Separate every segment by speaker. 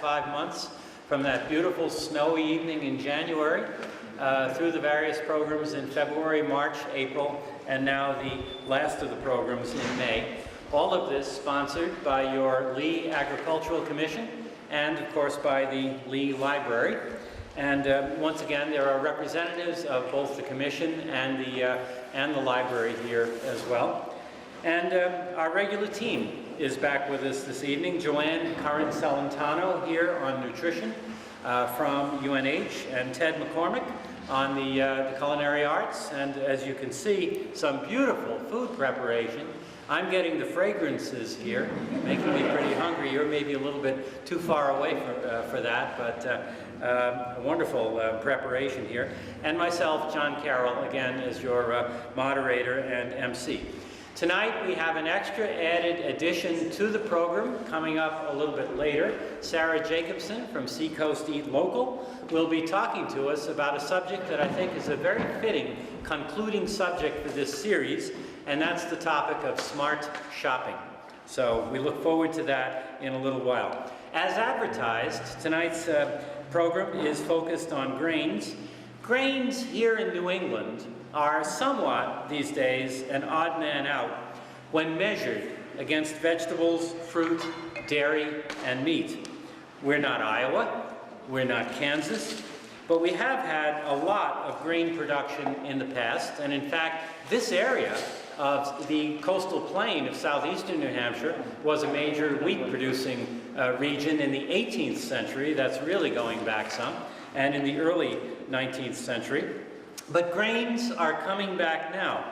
Speaker 1: 5 months, from that beautiful snowy evening in January through the various programs in February, March, April, and now the last of the programs in May. All of this sponsored by your Lee Agricultural Commission and, of course, by the Lee Library. And once again, there are representatives of both the Commission and the library here as well. And our regular team is back with us this evening. Joanne Curran-Celentano here on nutrition from UNH, and Ted McCormack on the culinary arts. And as you can see, some beautiful food preparation. I'm getting the fragrances here, making me pretty hungry. You're maybe a little bit too far away for that, but a wonderful preparation here. And myself, John Carroll, again, as your moderator and MC. Tonight we have an extra added addition to the program coming up a little bit later. Sarah Jacobson from Seacoast Eat Local will be talking to us about a subject that I think is a very fitting concluding subject for this series, and that's the topic of smart shopping. So we look forward to that in a little while. As advertised, tonight's program is focused on grains. Grains here in New England are somewhat, these days, an odd man out when measured against vegetables, fruit, dairy, and meat. We're not Iowa, we're not Kansas, but we have had a lot of grain production in the past, and in fact, this area of the coastal plain of southeastern New Hampshire was a major wheat-producing region in the 18th century. That's really going back some, and in the early 19th century. But grains are coming back now.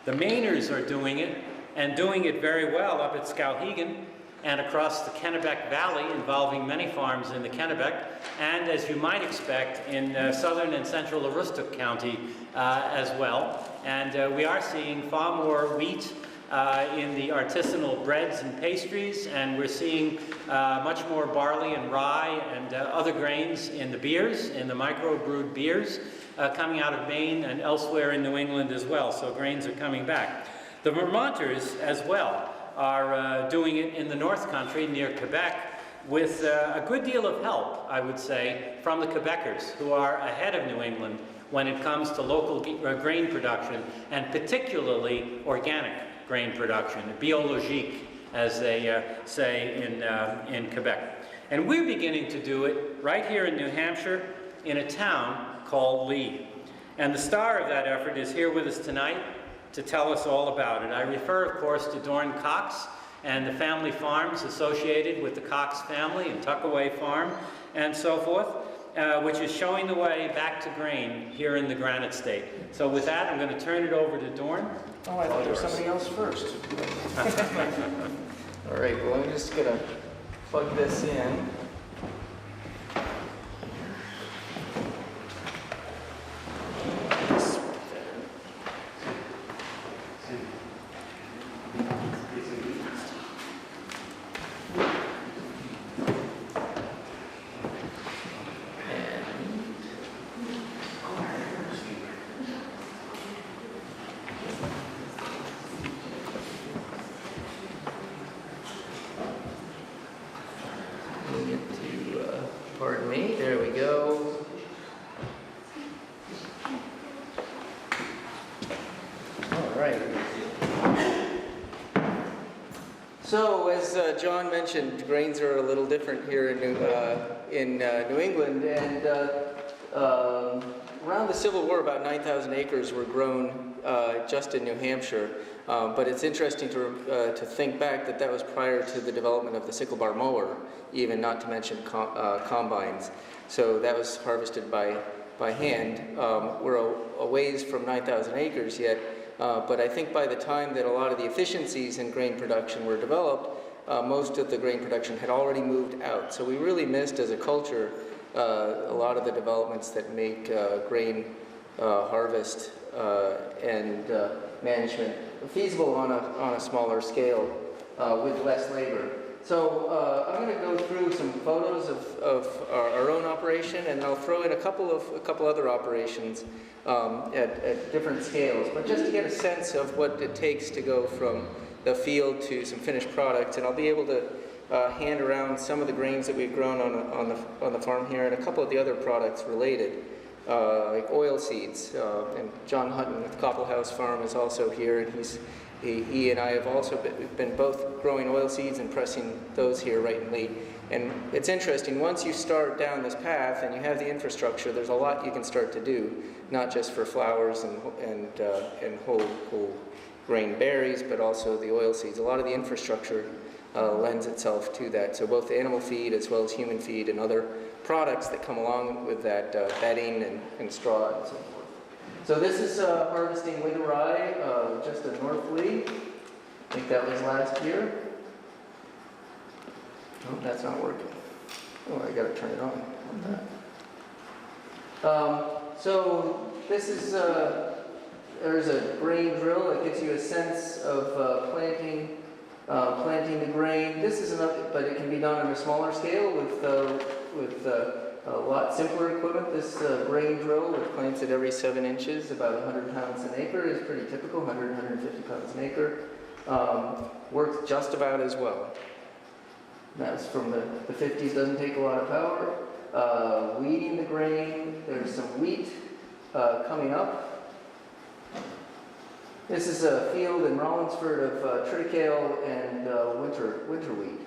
Speaker 1: The Mainers are doing it, and doing it very well up at Skowhegan and across the Kennebec Valley, involving many farms in the Kennebec, and as you might expect, in southern and central Aroostook County as well. And we are seeing far more wheat in the artisanal breads and pastries, and we're seeing much more barley and rye and other grains in the beers, in the microbrewed beers, coming out of Maine and elsewhere in New England as well, so grains are coming back. The Vermonters as well are doing it in the North Country near Quebec with a good deal of help, I would say, from the Quebecers, who are ahead of New England when it comes to local grain production, and particularly organic grain production, biologique, as they say in Quebec. And we're beginning to do it right here in New Hampshire in a town called Lee. And the star of that effort is here with us tonight to tell us all about it. I refer, of course, to Dorn Cox and the family farms associated with the Cox family and Tuckaway Farm and so forth, which is showing the way back to grain here in the Granite State. So with that, I'm going to turn it over to Dorn.
Speaker 2: Oh, I thought there was somebody else first. All right, well, I'm just going to plug this in. Pardon me, there we go. All right. So, as John mentioned, grains are a little different here in New England, and around the Civil War, about 9,000 acres were grown just in New Hampshire. But it's interesting to think back that was prior to the development of the sickle bar mower, even not to mention combines. So that was harvested by hand. We're a ways from 9,000 acres yet, but I think by the time that a lot of the efficiencies in grain production were developed, most of the grain production had already moved out. So we really missed as a culture a lot of the developments that make grain harvest and management feasible on a smaller scale with less labor. So I'm going to go through some photos of our own operation, and I'll throw in a couple other operations at different scales, but just to get a sense of what it takes to go from the field to some finished product. And I'll be able to hand around some of the grains that we've grown on the farm here, and a couple of the other products related, like oil seeds. And John Hutton with Copple House Farm is also here, and he and I have also been both growing oil seeds and pressing those here right in Lee. And it's interesting, once you start down this path and you have the infrastructure, there's a lot you can start to do, not just for flowers and whole grain berries, but also the oil seeds. A lot of the infrastructure lends itself to that. So both animal feed as well as human feed and other products that come along with that, bedding and straw and so forth. So this is harvesting winter rye just at North Lee. I think that was last year. Oh, that's not working. Oh, I gotta turn it on. So this is, there's a grain drill that gives you a sense of planting the grain. This is enough, but it can be done on a smaller scale with a lot simpler equipment. This grain drill, which plants it every 7 inches, about 100 pounds an acre, is pretty typical, 100, 150 pounds an acre. Works just about as well. That's from the 50s, doesn't take a lot of power. Weeding the grain, there's some wheat coming up. This is a field in Rollinsford of triticale and winter wheat.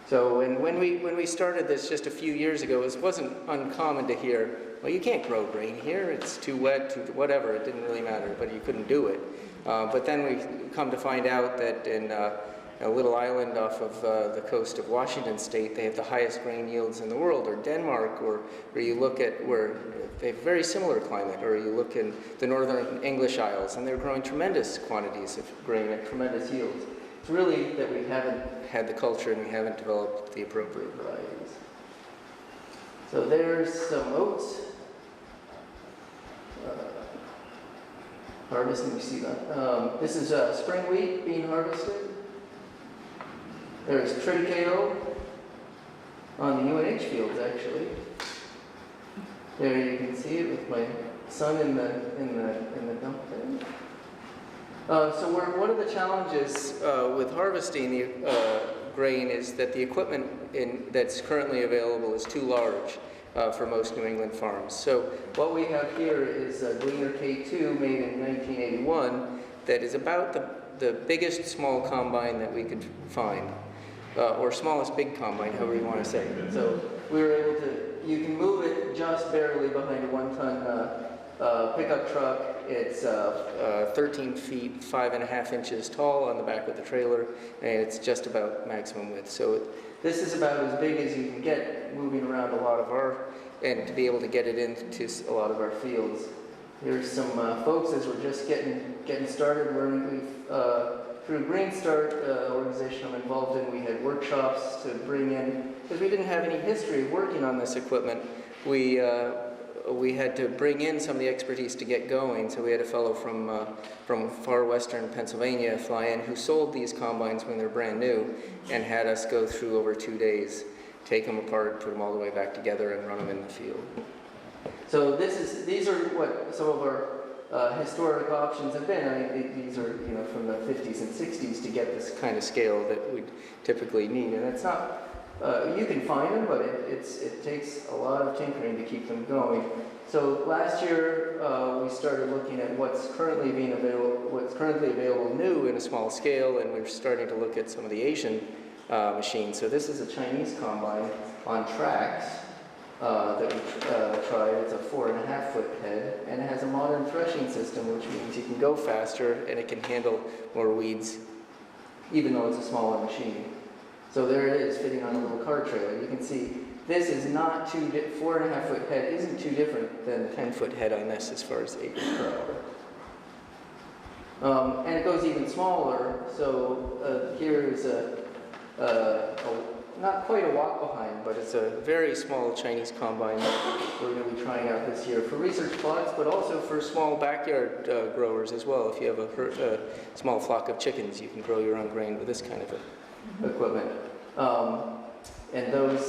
Speaker 2: So when we started this just a few years ago, it wasn't uncommon to hear, well, you can't grow grain here, it's too wet, too whatever, it didn't really matter, but you couldn't do it. But then we come to find out that in a little island off of the coast of Washington State, they have the highest grain yields in the world, or Denmark, or you look at where they have very similar climate, or you look in the northern English Isles, and they're growing tremendous quantities of grain at tremendous yields. It's really that we haven't had the culture and we haven't developed the appropriate varieties. So there's some oats. Harvesting, you see that. This is spring wheat being harvested. There's triticale on the UNH fields, actually. There you can see it with my son in the dump bin. So one of the challenges with harvesting the grain is that the equipment that's currently available is too large for most New England farms. So what we have here is a Gleaner K2 made in 1981 that is about the biggest small combine that we could find. Or smallest big combine, however you want to say. So we were able to, you can move it just barely behind a 1-ton pickup truck. It's 13 feet, 5.5 inches tall on the back of the trailer, and it's just about maximum width. So this is about as big as you can get moving around a lot of and to be able to get it into a lot of our fields. Here's some folks as we're just getting started learning. Through Green Start organization I'm involved in, we had workshops to bring in, because we didn't have any history of working on this equipment. We had to bring in some of the expertise to get going. So we had a fellow from far western Pennsylvania fly in who sold these combines when they're brand new and had us go through over 2 days, take them apart, put them all the way back together, and run them in the field. So these are what some of our historic options have been. I mean, these are from the 50s and 60s to get this kind of scale that we typically need, and it's not. You can find them, but it takes a lot of tinkering to keep them going. So last year we started looking at what's currently available new in a small scale, and we're starting to look at some of the Asian machines. So this is a Chinese combine on tracks. That we tried. It's a 4.5-foot head, and it has a modern threshing system, which means you can go faster and it can handle more weeds, even though it's a smaller machine. So there it is, fitting on a little car trailer. You can see this is not 4.5-foot head isn't too different than the 10-foot head on this as far as acres per hour. And it goes even smaller. So here is not quite a walk behind, but it's a very small Chinese combine that we're going to be trying out this year for research plots, but also for small backyard growers as well. If you have a small flock of chickens, you can grow your own grain with this kind of equipment. And those,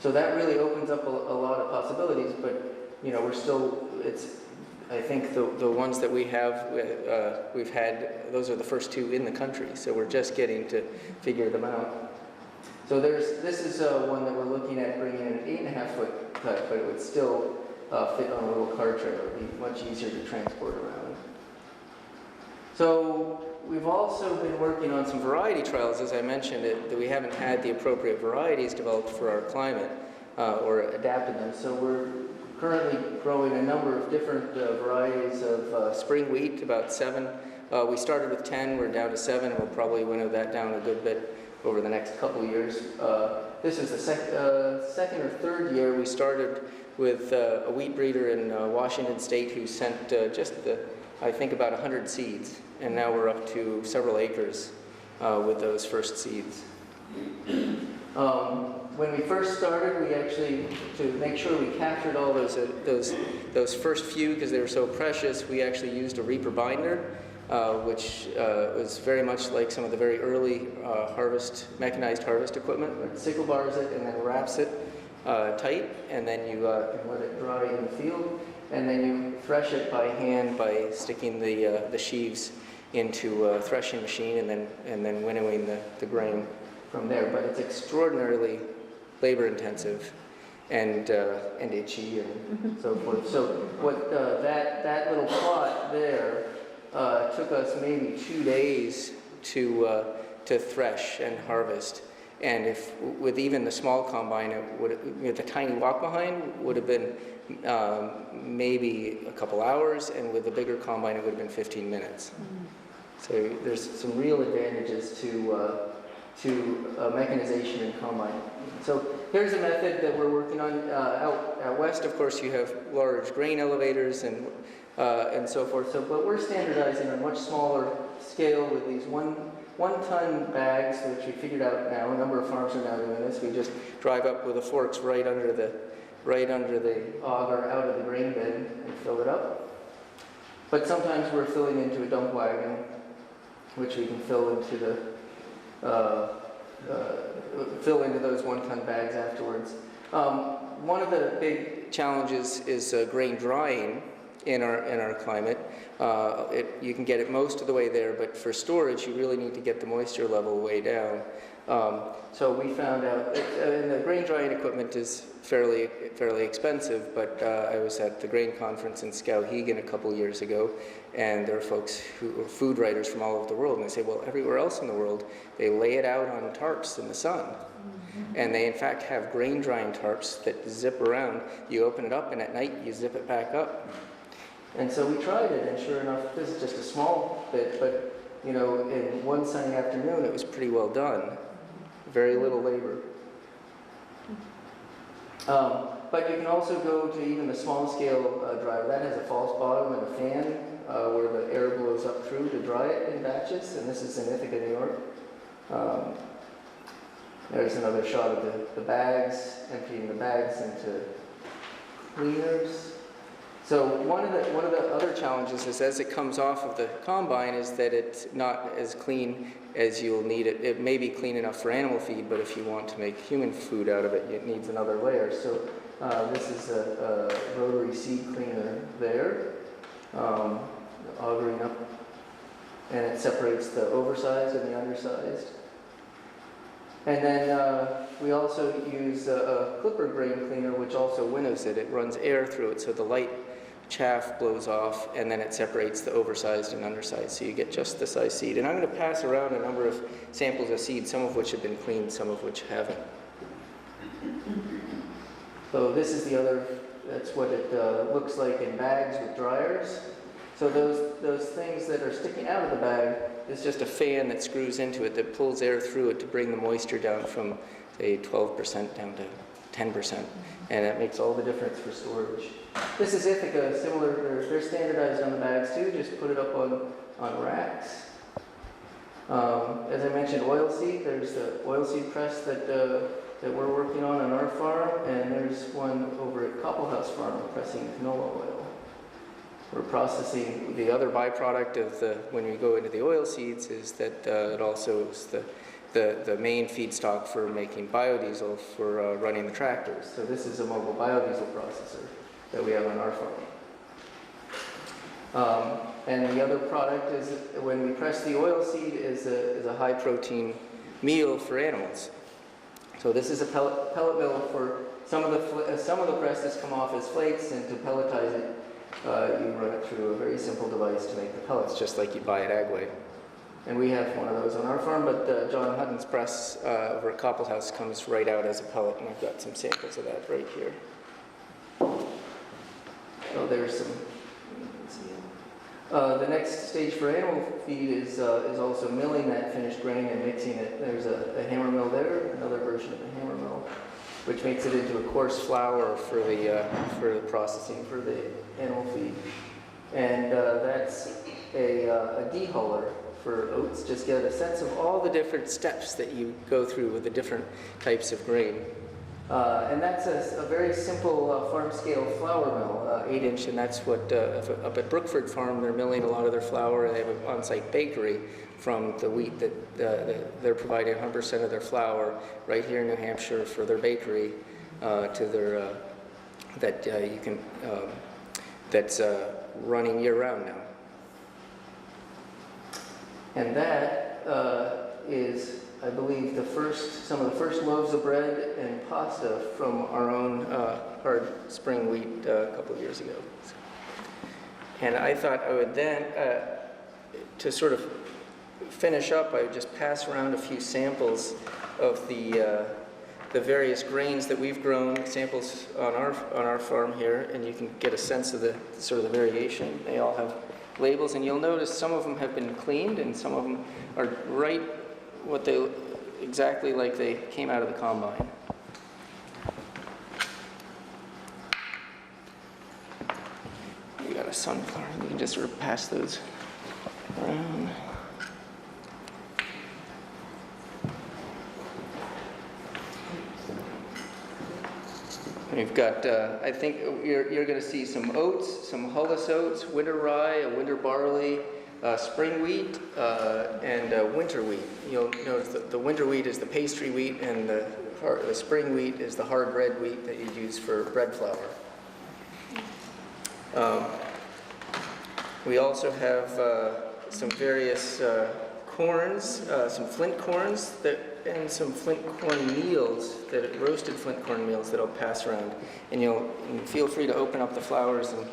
Speaker 2: so that really opens up a lot of possibilities, but we're still, I think the ones that we have, we've had, those are the first 2 in the country, so we're just getting to figure them out. So this is one that we're looking at bringing in an 8.5-foot cut, but it would still fit on a little car trailer. It would be much easier to transport around. So we've also been working on some variety trials, as I mentioned, that we haven't had the appropriate varieties developed for our climate or adapted them. So we're currently growing a number of different varieties of spring wheat, about 7. We started with 10, we're down to 7, and we'll probably winnow that down a good bit over the next couple of years. This is the second or third year. We started with a wheat breeder in Washington State who sent I think about 100 seeds, and now we're up to several acres with those first seeds. When we first started, we actually, to make sure we captured all those first few because they were so precious, we actually used a reaper binder, which was very much like some of the very early mechanized harvest equipment. It sickle bars it and then wraps it tight, and then you can let it dry in the field, and then you thresh it by hand by sticking the sheaves into a threshing machine and then winnowing the grain from there. But it's extraordinarily labor intensive and itchy and so forth. So what that little plot there took us maybe 2 days to thresh and harvest. And if with even the small combine, with the tiny walk behind, would have been maybe a couple hours, and with the bigger combine, it would have been 15 minutes. So there's some real advantages to mechanization and combine. So here's a method that we're working on. Out west, of course, you have large grain elevators and so forth. But we're standardizing on a much smaller scale with these one-ton bags, which we figured out now. A number of farms are now doing this. We just drive up with the forks right under the auger out of the grain bin and fill it up. But sometimes we're filling into a dump wagon, which we can fill into those one-ton bags afterwards. One of the big challenges is grain drying in our climate. You can get it most of the way there, but for storage, you really need to get the moisture level way down. So we found out, and the grain drying equipment is fairly expensive, but I was at the grain conference in Skowhegan a couple years ago, and there are folks who are food writers from all over the world, and they say, well, everywhere else in the world, they lay it out on tarps in the sun. And they, in fact, have grain drying tarps that zip around. You open it up, and at night, you zip it back up. And so we tried it, and sure enough, this is just a small bit, but in one sunny afternoon, it was pretty well done. Very little labor. But you can also go to even the small-scale dryer. That has a false bottom and a fan where the air blows up through to dry it in batches, and this is in Ithaca, New York. There's another shot of the bags, emptying the bags into cleaners. So one of the other challenges is, as it comes off of the combine, is that it's not as clean as you'll need it. It may be clean enough for animal feed, but if you want to make human food out of it, it needs another layer. So this is a rotary seed cleaner there, augering up, and it separates the oversized and the undersized. And then we also use a clipper grain cleaner, which also winnows it. It runs air through it, so the light chaff blows off, and then it separates the oversized and undersized, so you get just the size seed. And I'm going to pass around a number of samples of seed, some of which have been cleaned, some of which haven't. So this is the other, that's what it looks like in bags with dryers. So those things that are sticking out of the bag is just a fan that screws into it that pulls air through it to bring the moisture down from, say, 12% down to 10%. And that makes all the difference for storage. This is Ithaca, similar, they're standardized on the bags too, just put it up on racks. As I mentioned, oilseed, there's the oilseed press that we're working on our farm, and there's one over at Copplehouse Farm pressing canola oil. We're processing the other byproduct of when we go into the oil seeds is that it also is the main feedstock for making biodiesel for running the tractors. So this is a mobile biodiesel processor that we have on our farm. And the other product is, when we press the oil seed, is a high protein meal for animals. So this is a pellet mill. For some of the presses come off as flakes, and to pelletize it, you run it through a very simple device to make the pellets, just like you buy at Agway. And we have one of those on our farm, but John Hutton's press over at Koppel House comes right out as a pellet, and I've got some samples of that right here. So there's some. The next stage for animal feed is also milling that finished grain and mixing it. There's a hammer mill there, another version of the hammer mill, which makes it into a coarse flour for the processing for the animal feed. And that's a dehuller for oats. Just get a sense of all the different steps that you go through with the different types of grain. And that's a very simple farm-scale flour mill, 8-inch, and that's what, up at Brookford Farm, they're milling a lot of their flour, and they have an on-site bakery from the wheat that they're providing 100% of their flour right here in New Hampshire for their bakery to their, that's running year-round now. And that is, I believe, some of the first loaves of bread and pasta from our own hard spring wheat a couple of years ago. And I thought I would then, to sort of finish up, I would just pass around a few samples of the various grains that we've grown, samples on our farm here, and you can get a sense of the sort of the variation. They all have labels, and you'll notice some of them have been cleaned, and some of them are right exactly like they came out of the combine. We got a sunflower. We can just sort of pass those around. We've got, I think you're going to see some oats, some hulless oats, winter rye, a winter barley, spring wheat, and winter wheat. You'll notice that the winter wheat is the pastry wheat, and the spring wheat is the hard red wheat that you use for bread flour. We also have some various corns, some flint corns, and some flint corn meals, roasted flint corn meals that I'll pass around. And you'll feel free to open up the flowers and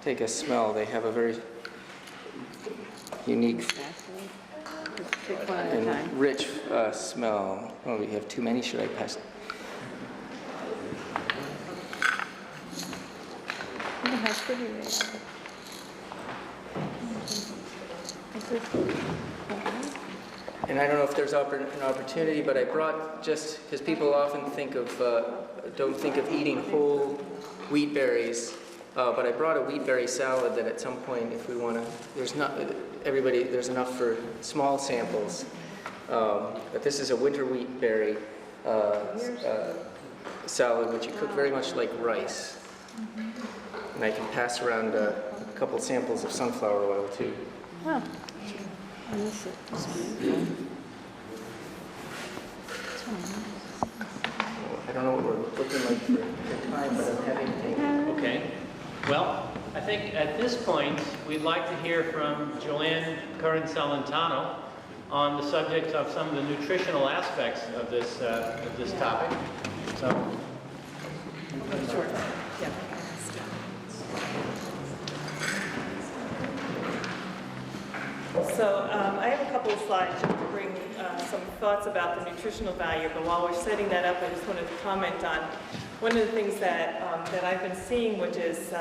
Speaker 2: take a smell. They have a very unique and rich smell. Oh, we have too many. Should I pass?
Speaker 3: Oh, how pretty they are.
Speaker 2: And I don't know if there's an opportunity, but I brought, just because people often don't think of eating whole wheat berries, but I brought a wheat berry salad that at some point, if we want to, there's enough for small samples. But this is a winter wheat berry salad, which you cook very much like rice. And I can pass around a couple samples of sunflower oil too.
Speaker 3: Oh. This is beautiful.
Speaker 2: I don't know what we're looking like for time, but I'm having to.
Speaker 1: Okay. Well, I think at this point, we'd like to hear from Joanne Curran-Celentano on the subject of some of the nutritional aspects of this topic. So.
Speaker 3: Sure. Yeah.
Speaker 4: So I have a couple of slides just to bring some thoughts about the nutritional value, but while we're setting that up, I just wanted to comment on one of the things that I've been seeing, which is,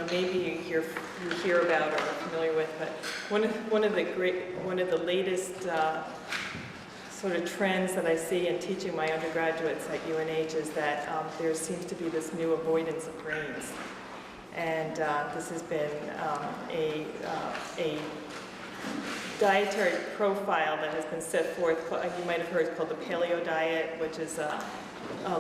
Speaker 4: maybe you hear about or are familiar with, but one of the latest sort of trends that I see in teaching my undergraduates at UNH is that there seems to be this new avoidance of grains. And this has been a dietary profile that has been set forth. You might have heard it's called the paleo diet, which is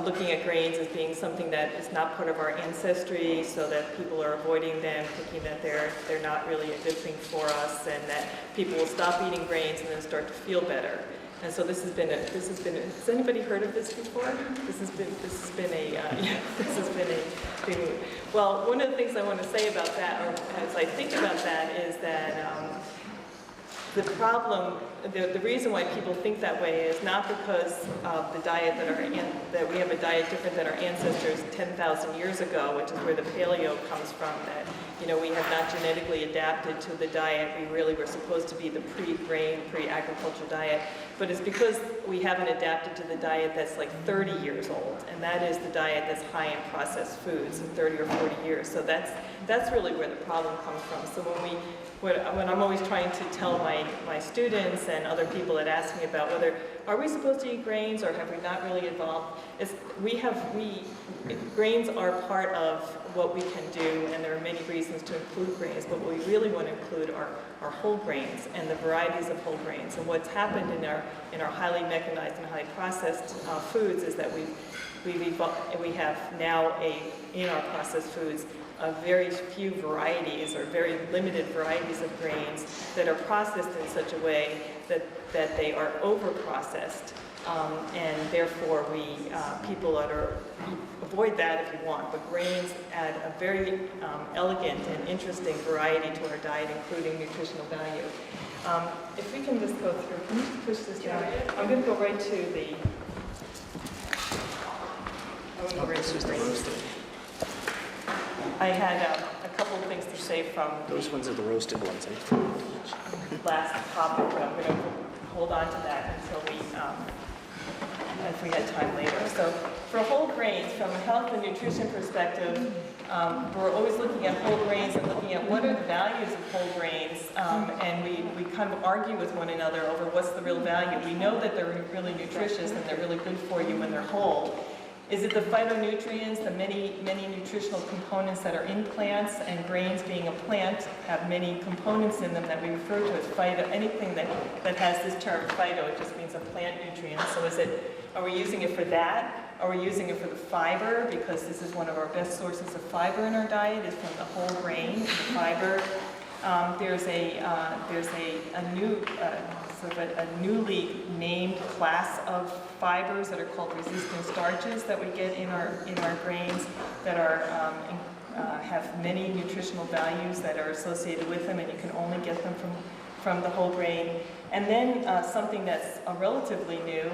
Speaker 4: looking at grains as being something that is not part of our ancestry, so that people are avoiding them, thinking that they're not really a good thing for us, and that people will stop eating grains and then start to feel better. And so this has been has anybody heard of this before? This has been a thing. Well, one of the things I want to say about that, or as I think about that, is that the problem, the reason why people think that way is not because of the diet that we have a diet different than our ancestors 10,000 years ago, which is where the paleo comes from, that we have not genetically adapted to the diet. We really were supposed to be the pre-grain, pre-agriculture diet, but it's because we haven't adapted to the diet that's like 30 years old, and that is the diet that's high in processed foods in 30 or 40 years. So that's really where the problem comes from. So when I'm always trying to tell my students and other people that ask me about whether are we supposed to eat grains or have we not really evolved, grains are part of what we can do, and there are many reasons to include grains, but what we really want to include are whole grains and the varieties of whole grains. And what's happened in our highly mechanized and highly processed foods is that we have now in our processed foods very few varieties or very limited varieties of grains that are processed in such a way that they are over-processed. And therefore, people avoid that if you want, but grains add a very elegant and interesting variety to our diet, including nutritional value. If we can just go through, can you just push this down? I'm going to go right to the roasted. I had a couple of things to say from
Speaker 2: Those ones are the roasted ones.
Speaker 4: last topic, but I'm going to hold on to that until if we had time later. So for whole grains, from a health and nutrition perspective, we're always looking at whole grains and looking at what are the values of whole grains, and we kind of argue with one another over what's the real value. We know that they're really nutritious and they're really good for you when they're whole. Is it the phytonutrients, the many nutritional components that are in plants, and grains being a plant have many components in them that we refer to as phyto. Anything that has this term phyto, it just means a plant nutrient. So are we using it for that? Are we using it for the fiber? Because this is one of our best sources of fiber in our diet, is from the whole grain, the fiber. There's a newly named class of fibers that are called resistant starches that we get in our grains that have many nutritional values that are associated with them, and you can only get them from the whole grain. And then something that's relatively new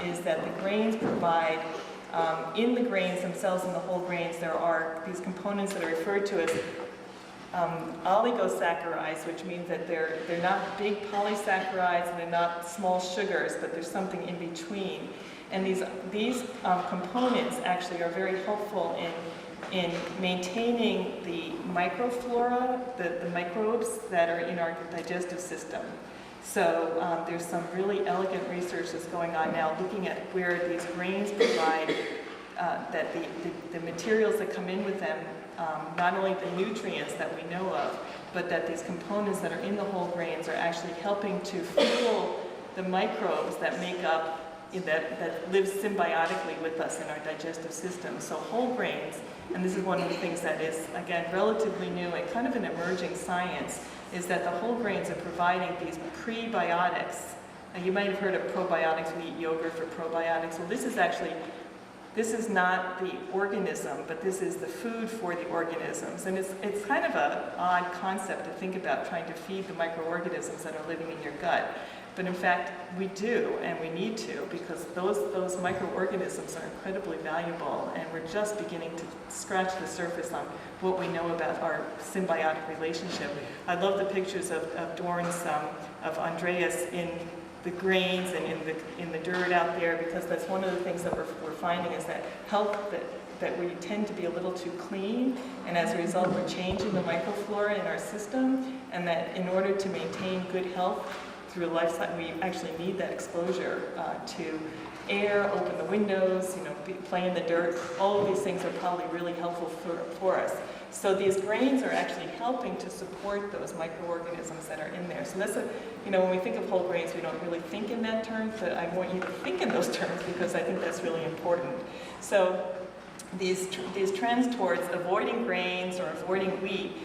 Speaker 4: is that the grains provide, in the grains themselves, in the whole grains, there are these components that are referred to as oligosaccharides, which means that they're not big polysaccharides and they're not small sugars, but there's something in between. And these components actually are very helpful in maintaining the microflora, the microbes that are in our digestive system. So there's some really elegant research that's going on now looking at where these grains provide that the materials that come in with them, not only the nutrients that we know of, but that these components that are in the whole grains are actually helping to fuel the microbes that make up, that live symbiotically with us in our digestive system. So whole grains, and this is one of the things that is, again, relatively new and kind of an emerging science, is that the whole grains are providing these prebiotics. Now, you might have heard of probiotics. We eat yogurt for probiotics. Well, this is not the organism, but this is the food for the organisms. And it's kind of an odd concept to think about, trying to feed the microorganisms that are living in your gut. But in fact, we do, and we need to, because those microorganisms are incredibly valuable, and we're just beginning to scratch the surface on what we know about our symbiotic relationship. I love the pictures of Dorn's, of Andreas in the grains and in the dirt out there, because that's one of the things that we're finding is that that we tend to be a little too clean, and as a result we're changing the microflora in our system, and that in order to maintain good health through a lifestyle, we actually need that exposure to air, open the windows, play in the dirt. All of these things are probably really helpful for us. So these grains are actually helping to support those microorganisms that are in there. So that's when we think of whole grains, we don't really think in that terms, but I want you to think in those terms because I think that's really important. So these trends towards avoiding grains or avoiding wheat,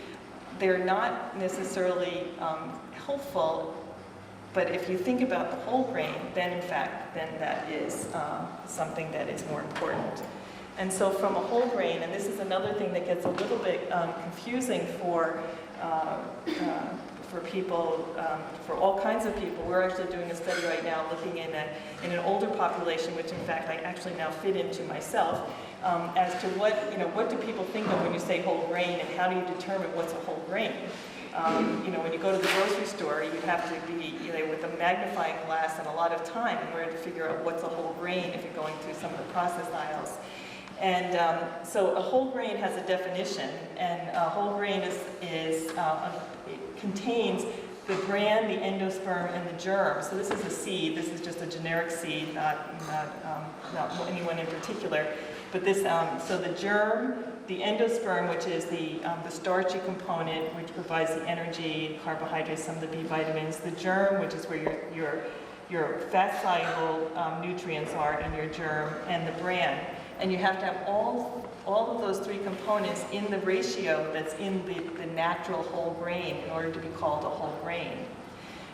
Speaker 4: they're not necessarily helpful But if you think about the whole grain, then in fact, then that is something that is more important. And so from a whole grain, and this is another thing that gets a little bit confusing for people, for all kinds of people. We're actually doing a study right now looking in an older population, which in fact I actually now fit into myself, as to what do people think of when you say whole grain, and how do you determine what's a whole grain? When you go to the grocery store, you have to be with a magnifying glass and a lot of time in order to figure out what's a whole grain if you're going through some of the processed aisles. And so a whole grain has a definition, and a whole grain it contains the bran, the endosperm, and the germ. So this is a seed. This is just a generic seed, not anyone in particular. But this, so the germ, the endosperm, which is the starchy component, which provides the energy, carbohydrates, some of the B vitamins. The germ, which is where your fat-soluble nutrients are in your germ, and the bran. And you have to have all of those three components in the ratio that's in the natural whole grain in order to be called a whole grain.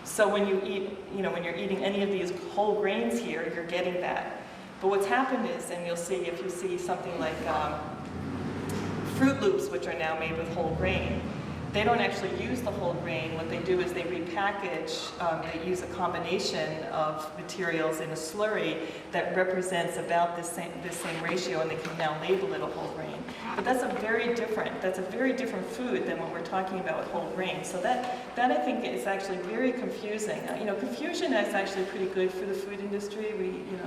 Speaker 4: So when you eat, when you're eating any of these whole grains here, you're getting that. But what's happened is, and you'll see if you see something like Fruit Loops, which are now made with whole grain, they don't actually use the whole grain. What they do is they repackage, they use a combination of materials in a slurry that represents about this same ratio, and they can now label it a whole grain. But that's a very different food than what we're talking about with whole grain. So that I think is actually very confusing. Confusion is actually pretty good for the food industry.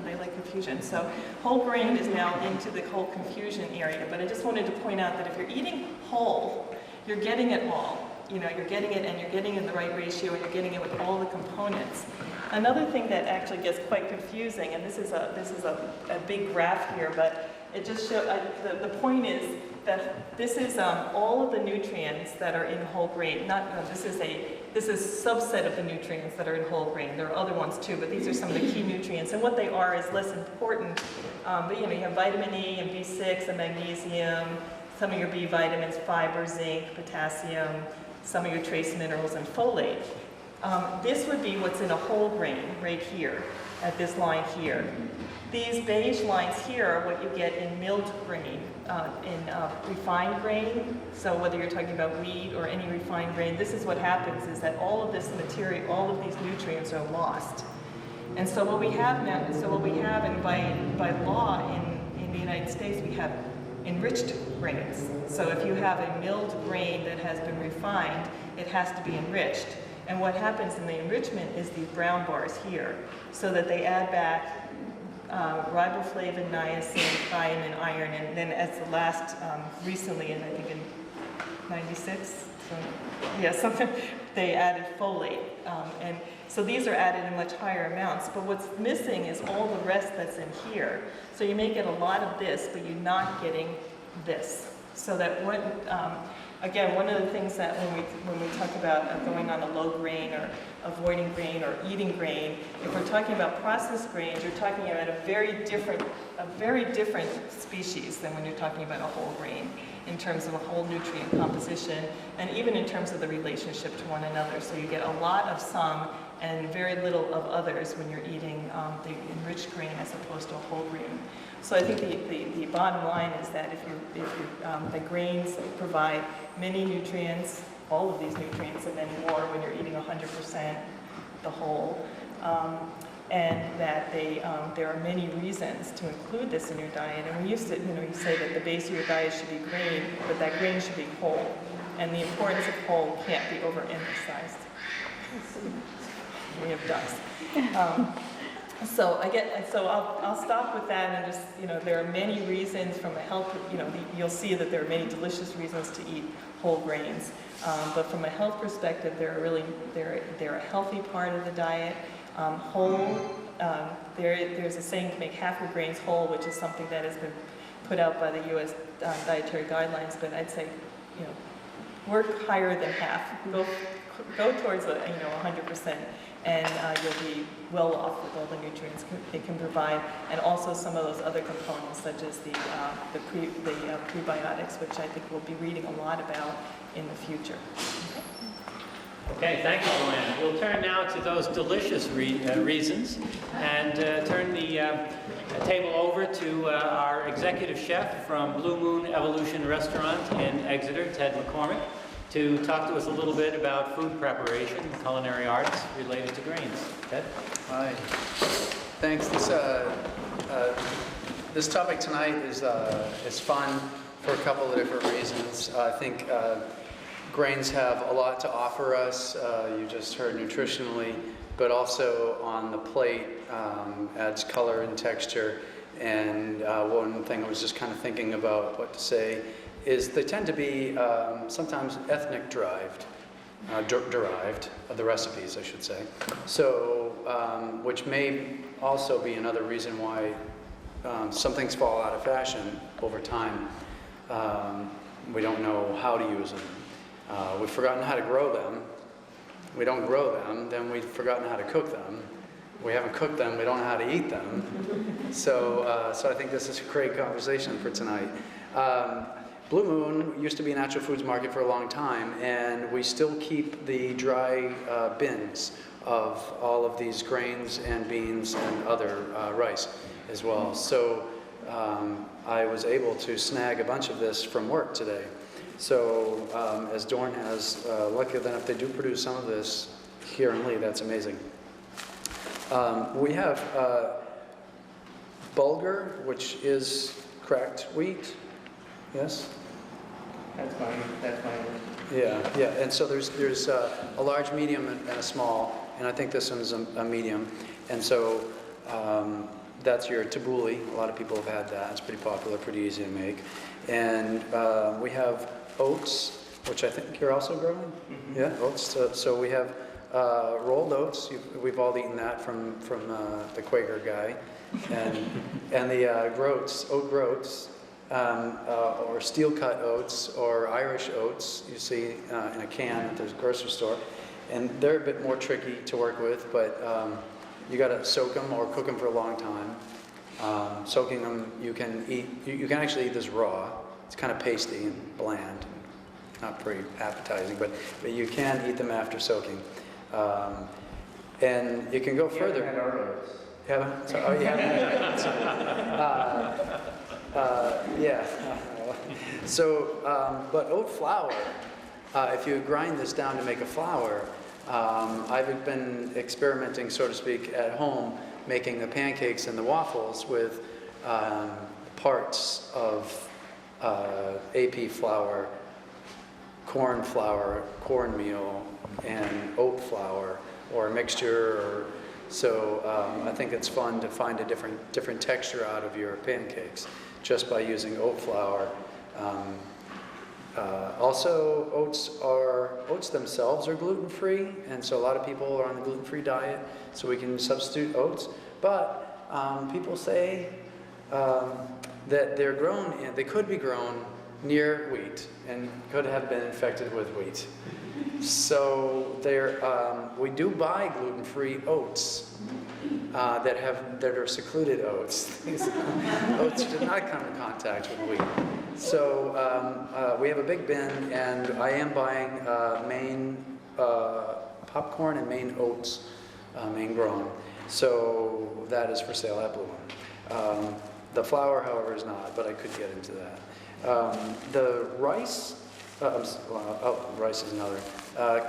Speaker 4: They like confusion. So whole grain is now into the whole confusion area. But I just wanted to point out that if you're eating whole, you're getting it all. You're getting it, and you're getting it in the right ratio, and you're getting it with all the components. Another thing that actually gets quite confusing, and this is a big graph here, but it just shows, the point is that this is all of the nutrients that are in whole grain. This is a subset of the nutrients that are in whole grain. There are other ones too, but these are some of the key nutrients. And what they are is less important. But you have vitamin E and B6 and magnesium, some of your B vitamins, fiber, zinc, potassium, some of your trace minerals, and folate. This would be what's in a whole grain right here, at this line here. These beige lines here are what you get in milled grain, in refined grain. So whether you're talking about wheat or any refined grain, this is what happens, is that all of this material, all of these nutrients are lost. And so what we have now, and by law in the United States, we have enriched grains. So if you have a milled grain that has been refined, it has to be enriched. And what happens in the enrichment is these brown bars here, so that they add back riboflavin, niacin, thiamine, iron, and then as the last, recently, and I think in 96, they added folate. And so these are added in much higher amounts, but what's missing is all the rest that's in here. So you may get a lot of this, but you're not getting this. So that again, one of the things that when we talk about going on a low grain or avoiding grain or eating grain, if we're talking about processed grains, you're talking about a very different species than when you're talking about a whole grain in terms of a whole nutrient composition, and even in terms of the relationship to one another. So you get a lot of some and very little of others when you're eating the enriched grain as opposed to a whole grain. So I think the bottom line is that if the grains provide many nutrients, all of these nutrients, and then more when you're eating 100% the whole, and that there are many reasons to include this in your diet. And we used to, you say that the base of your diet should be grain, but that grain should be whole. And the importance of whole can't be overemphasized. We have ducks. So I'll stop with that, and just, there are many reasons from a health, you'll see that there are many delicious reasons to eat whole grains. But from a health perspective, they're a healthy part of the diet. Whole, there's a saying to make half your grains whole, which is something that has been put out by the U.S. Dietary Guidelines, but I'd say, work higher than half. Go towards 100%, and you'll be well off with all the nutrients it can provide, and also some of those other components, such as the prebiotics, which I think we'll be reading a lot about in the future. Okay.
Speaker 1: Okay, thank you, Joanne. We'll turn now to those delicious reasons and turn the table over to our executive chef from Blue Moon Evolution Restaurant in Exeter, Ted McCormack, to talk to us a little bit about food preparation, culinary arts related to grains. Ted?
Speaker 5: Hi. Thanks. This topic tonight is fun for a couple of different reasons. I think grains have a lot to offer us. You just heard nutritionally, but also on the plate adds color and texture. And one thing I was just kind of thinking about what to say is they tend to be sometimes ethnic derived, the recipes, I should say. So, which may also be another reason why some things fall out of fashion over time. We don't know how to use them. We've forgotten how to grow them. We don't grow them, then we've forgotten how to cook them. We haven't cooked them, we don't know how to eat them. So I think this is a great conversation for tonight. Blue Moon used to be a natural foods market for a long time, and we still keep the dry bins of all of these grains and beans and other rice as well. So I was able to snag a bunch of this from work today. So as Dorn has, lucky enough they do produce some of this here in Lee, that's amazing. We have bulgur, which is cracked wheat. Yes?
Speaker 2: That's fine.
Speaker 5: Yeah, and so there's a large, medium, and a small, and I think this one's a medium. And so that's your tabbouleh. A lot of people have had that. It's pretty popular, pretty easy to make. And we have oats, which I think you're also growing? Mm-hmm. Yeah, oats. So we have rolled oats. We've all eaten that from the Quaker guy. And the groats, oat groats, or steel-cut oats, or Irish oats, you see in a can at the grocery store. And they're a bit more tricky to work with, but you got to soak them or cook them for a long time. Soaking them, you can actually eat this raw. It's kind of pasty and bland, not very appetizing, but you can eat them after soaking. And you can go further.
Speaker 2: Had our oats.
Speaker 5: Haven't? So, oh, yeah. Yeah. So, but oat flour, if you grind this down to make a flour, I've been experimenting, so to speak, at home, making the pancakes and the waffles with parts of AP flour, cornmeal, and oat flour, or a mixture. So I think it's fun to find a different texture out of your pancakes just by using oat flour. Also, oats themselves are gluten-free, and so a lot of people are on the gluten-free diet, so we can substitute oats. But people say that they could be grown near wheat and could have been infected with wheat. So we do buy gluten-free oats that are secluded oats. Oats did not come in contact with wheat. So we have a big bin, and I am buying Maine popcorn and Maine oats, Maine grown. So that is for sale at Blue Moon. The flour, however, is not, but I could get into that. The rice, rice is another.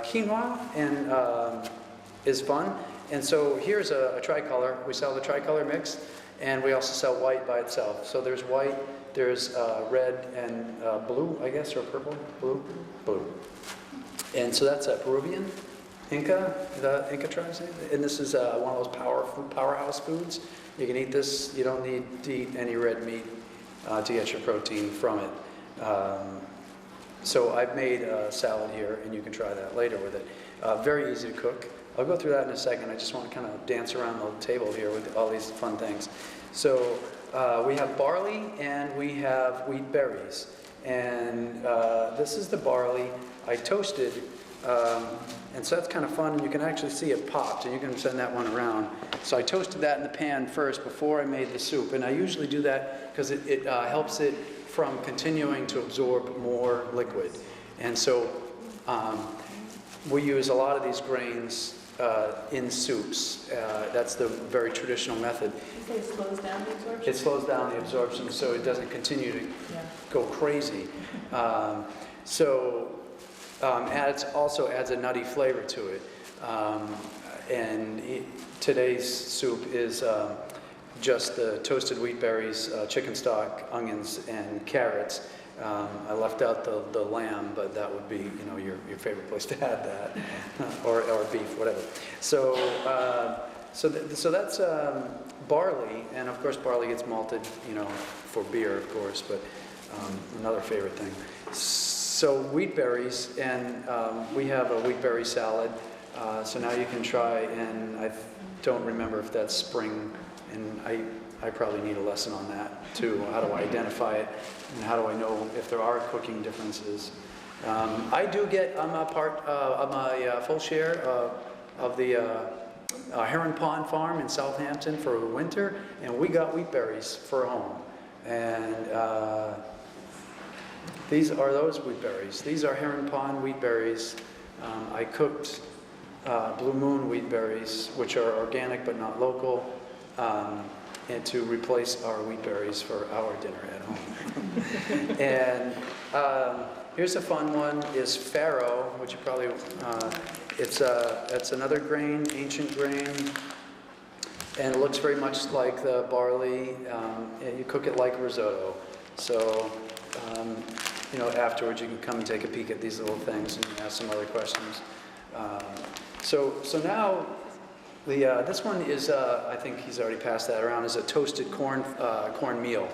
Speaker 5: Quinoa is fun. And so here's a tricolor. We sell the tricolor mix, and we also sell white by itself. So there's white, there's red and blue, I guess, or purple, blue. And so that's a Peruvian, the Inca tribes. And this is one of those powerhouse foods. You can eat this. You don't need to eat any red meat to get your protein from it. So I've made a salad here, and you can try that later with it. Very easy to cook. I'll go through that in a second. I just want to kind of dance around the table here with all these fun things. So we have barley and we have wheat berries. And this is the barley I toasted. And so that's kind of fun. And you can actually see it popped, and you can send that one around. So I toasted that in the pan first before I made the soup. And I usually do that because it helps it from continuing to absorb more liquid. And so we use a lot of these grains in soups. That's the very traditional method.
Speaker 4: You say it slows down the absorption?
Speaker 5: It slows down the absorption so it doesn't continue to go crazy. Also adds a nutty flavor to it. Today's soup is just the toasted wheat berries, chicken stock, onions, and carrots. I left out the lamb, but that would be, your favorite place to add that, or beef, whatever. So that's barley, and of course barley gets malted, for beer, of course, but another favorite thing. So wheat berries, and we have a wheat berry salad. So now you can try, and I don't remember if that's spring, and I probably need a lesson on that too. How do I identify it, and how do I know if there are cooking differences? I do get, I'm a full share of the Heron Pond Farm in Southampton for winter, and we got wheat berries for home. And these are those wheat berries. These are Heron Pond wheat berries. I cooked Blue Moon wheat berries, which are organic but not local, and to replace our wheat berries for our dinner at home. And here's a fun one: is farro, which you probably it's another grain, ancient grain, and it looks very much like the barley. And you cook it like risotto. So afterwards you can come and take a peek at these little things and ask some other questions. So now, this one is, I think he's already passed that around, is a toasted corn meal,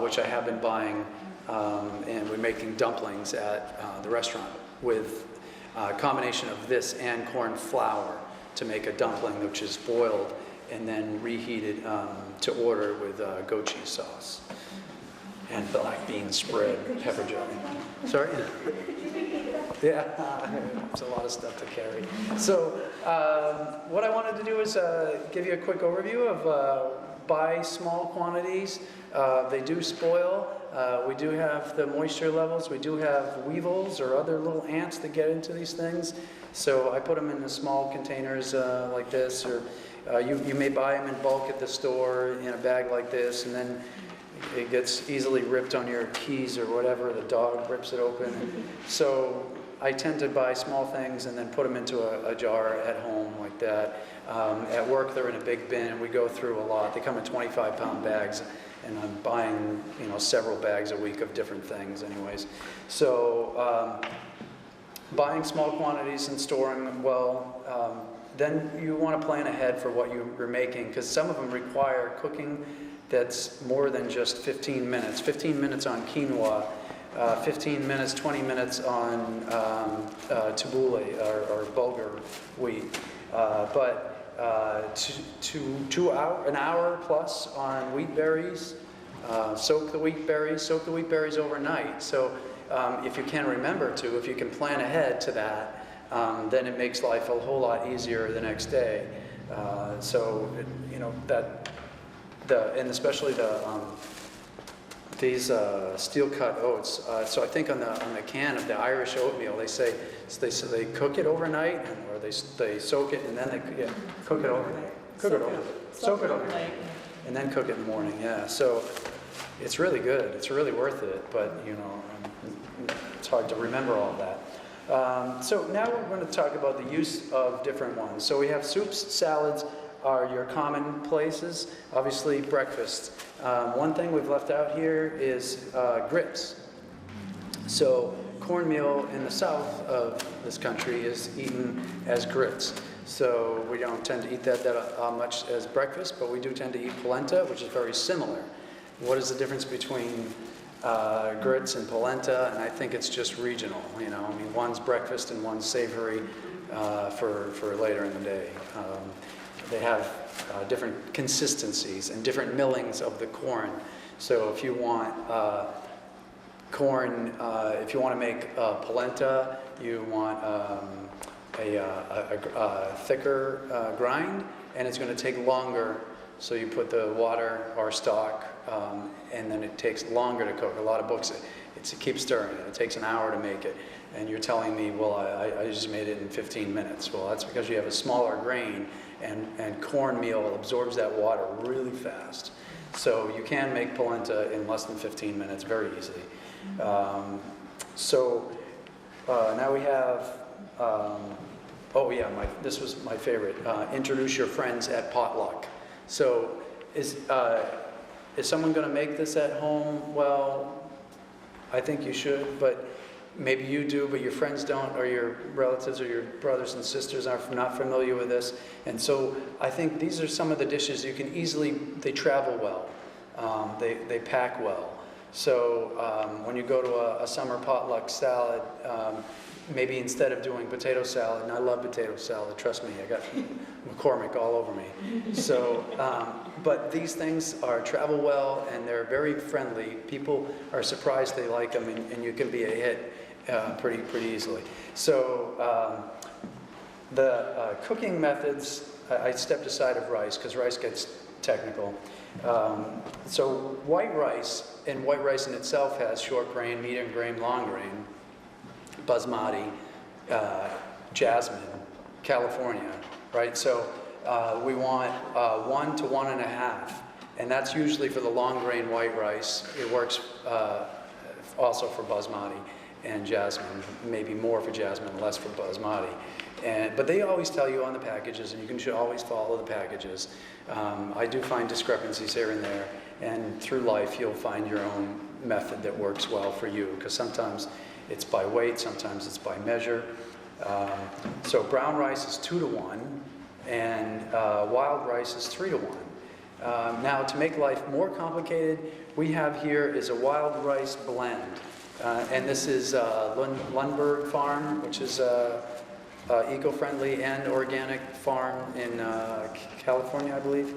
Speaker 5: which I have been buying, and we're making dumplings at the restaurant with a combination of this and corn flour to make a dumpling, which is boiled and then reheated to order with goat cheese sauce and black bean spread, pepper jack. Sorry? Yeah, it's a lot of stuff to carry. So what I wanted to do is give you a quick overview of buy small quantities. They do spoil. We do have the moisture levels. We do have weevils or other little ants that get into these things. So I put them in the small containers like this, or you may buy them in bulk at the store in a bag like this, and then it gets easily ripped on your keys or whatever. The dog rips it open. So I tend to buy small things and then put them into a jar at home like that. At work, they're in a big bin, and we go through a lot. They come in 25-pound bags, and I'm buying, several bags a week of different things anyways. So buying small quantities and storing them well. Then you want to plan ahead for what you're making, because some of them require cooking that's more than just 15 minutes. 15 minutes on quinoa, 15 minutes, 20 minutes on tabbouleh or bulgur wheat. But an hour plus on wheat berries. Soak the wheat berries overnight. So if you can remember to, if you can plan ahead to that, then it makes life a whole lot easier the next day. And especially these steel-cut oats. So I think on the can of the Irish oatmeal, they say they cook it overnight, or they soak it and then they cook it overnight. Soak it overnight, and then cook it in the morning. Yeah. So it's really good. It's really worth it. But it's hard to remember all that. So now we're going to talk about the use of different ones. So we have soups, salads are your common places. Obviously breakfast. One thing we've left out here is grits. So cornmeal in the south of this country is eaten as grits. So we don't tend to eat that much as breakfast, but we do tend to eat polenta, which is very similar. What is the difference between grits and polenta? And I think it's just regional. One's breakfast and one's savory for later in the day. They have different consistencies and different millings of the corn. So if you want corn, if you want to make polenta, you want a thicker grind, and it's going to take longer So you put the water or stock, and then it takes longer to cook. A lot of books, it keeps stirring it. It takes an hour to make it. And you're telling me, well, I just made it in 15 minutes. Well, that's because you have a smaller grain, and cornmeal absorbs that water really fast. So you can make polenta in less than 15 minutes very easily. Now we have, oh yeah, this was my favorite, introduce your friends at potluck. So is someone going to make this at home? Well, I think you should, but maybe you do, but your friends don't, or your relatives or your brothers and sisters are not familiar with this. And so I think these are some of the dishes you can easily, they travel well, they pack well. So when you go to a summer potluck salad, maybe instead of doing potato salad, and I love potato salad, trust me, I got McCormack all over me. So, but these things travel well, and they're very friendly. People are surprised they like them, and you can be a hit pretty easily. So the cooking methods, I stepped aside of rice because rice gets technical. So white rice, and white rice in itself has short grain, medium grain, long grain, basmati, jasmine, California, right? So we want 1 to 1.5, and that's usually for the long grain white rice. It works also for basmati and jasmine, maybe more for jasmine, less for basmati. But they always tell you on the packages, and you should always follow the packages. I do find discrepancies here and there, and through life you'll find your own method that works well for you, because sometimes it's by weight, sometimes it's by measure. So brown rice is 2 to 1, and wild rice is 3 to 1. Now, to make life more complicated, we have here is a wild rice blend. And this is Lundberg Farm, which is eco-friendly and organic farm in California, I believe.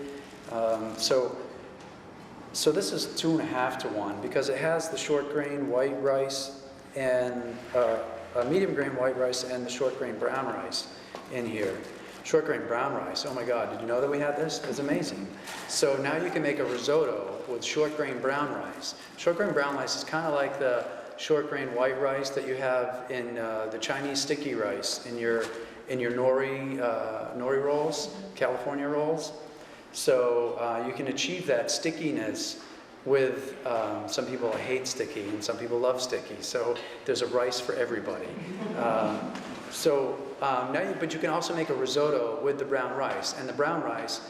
Speaker 5: So this is 2.5 to 1 because it has the short grain white rice and medium grain white rice and the short grain brown rice in here. Short grain brown rice, oh my God, did you know that we had this? It's amazing. So now you can make a risotto with short grain brown rice. Short grain brown rice is kind of like the short grain white rice that you have in the Chinese sticky rice in your nori rolls, California rolls. So you can achieve that stickiness with some people hate sticky and some people love sticky. So there's a rice for everybody. But you can also make a risotto with the brown rice, and the brown rice,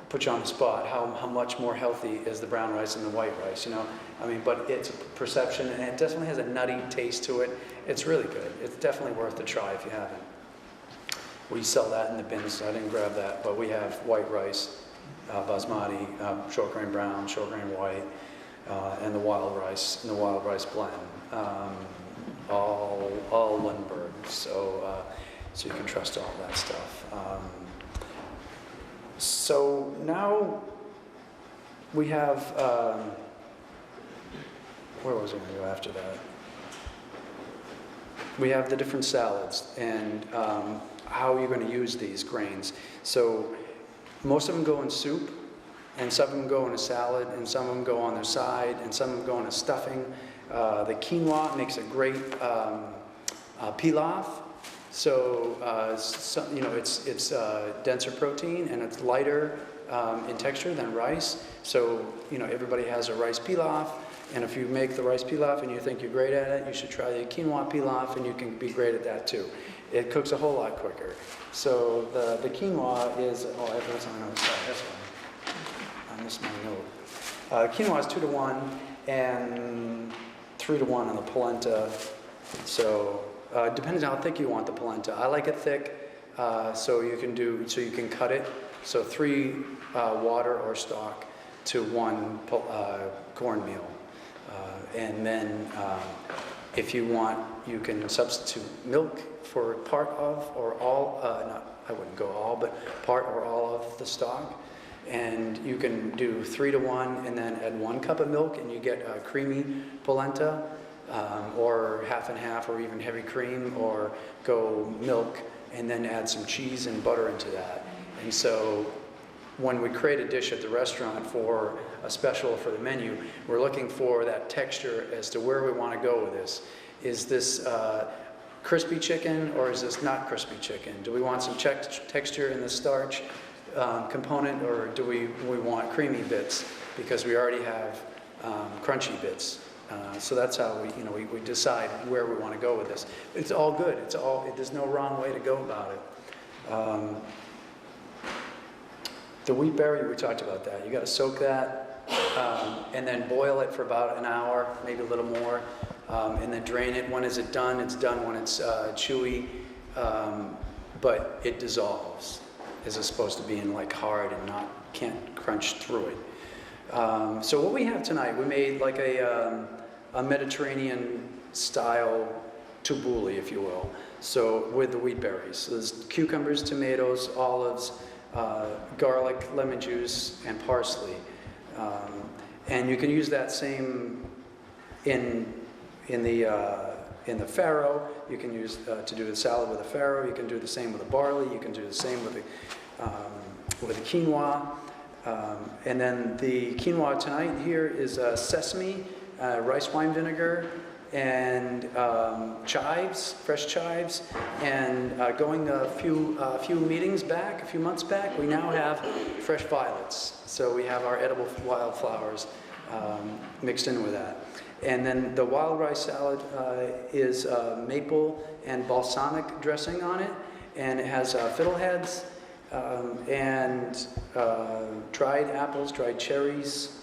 Speaker 5: put you on the spot. How much more healthy is the brown rice than the white rice? But it's a perception, and it definitely has a nutty taste to it. It's really good. It's definitely worth a try if you haven't. We sell that in the bins, so I didn't grab that, but we have white rice, basmati, short grain brown, short grain white, and the wild rice blend. All Lundberg, so you can trust all that stuff. So now we have, where was I going to go after that? We have the different salads and how you're going to use these grains. So most of them go in soup, and some of them go in a salad, and some of them go on their side, and some of them go in a stuffing. The quinoa makes a great pilaf. So, it's denser protein and it's lighter in texture than rice. So, everybody has a rice pilaf. And if you make the rice pilaf and you think you're great at it, you should try the quinoa pilaf, and you can be great at that too. It cooks a whole lot quicker. So the quinoa is, I have this on my notes. Sorry, this one. I missed my note. Quinoa is 2 to 1 and 3 to 1 on the polenta. So depending on how thick you want the polenta. I like it thick, so you can cut it. So 3 water or stock to 1 cornmeal. And then if you want, you can substitute milk for part of or all, I wouldn't go all, but part or all of the stock. And you can do 3 to 1 and then add 1 cup of milk and you get a creamy polenta, or half and half, or even heavy cream, or go milk and then add some cheese and butter into that. And so when we create a dish at the restaurant for a special for the menu, we're looking for that texture as to where we want to go with this. Is this crispy chicken or is this not crispy chicken? Do we want some texture in the starch component, or do we want creamy bits because we already have crunchy bits? So that's how we decide where we want to go with this. It's all good. There's no wrong way to go about it. The wheat berry, we talked about that. You got to soak that and then boil it for about an hour, maybe a little more, and then drain it. When is it done? It's done when it's chewy, but it dissolves, as it's supposed to be in like hard and can't crunch through it. So what we have tonight, we made like a Mediterranean style tabbouleh, if you will. So with the wheat berries. So there's cucumbers, tomatoes, olives, garlic, lemon juice, and parsley. And you can use that same in the farro. You can use to do the salad with a farro. You can do the same with the barley. You can do the same with the quinoa. And then the quinoa tonight here is sesame, rice wine vinegar, and chives, fresh chives. And going a few meetings back, a few months back, we now have fresh violets. So we have our edible wildflowers mixed in with that. And then the wild rice salad is maple and balsamic dressing on it, and it has fiddleheads and dried apples, dried cherries,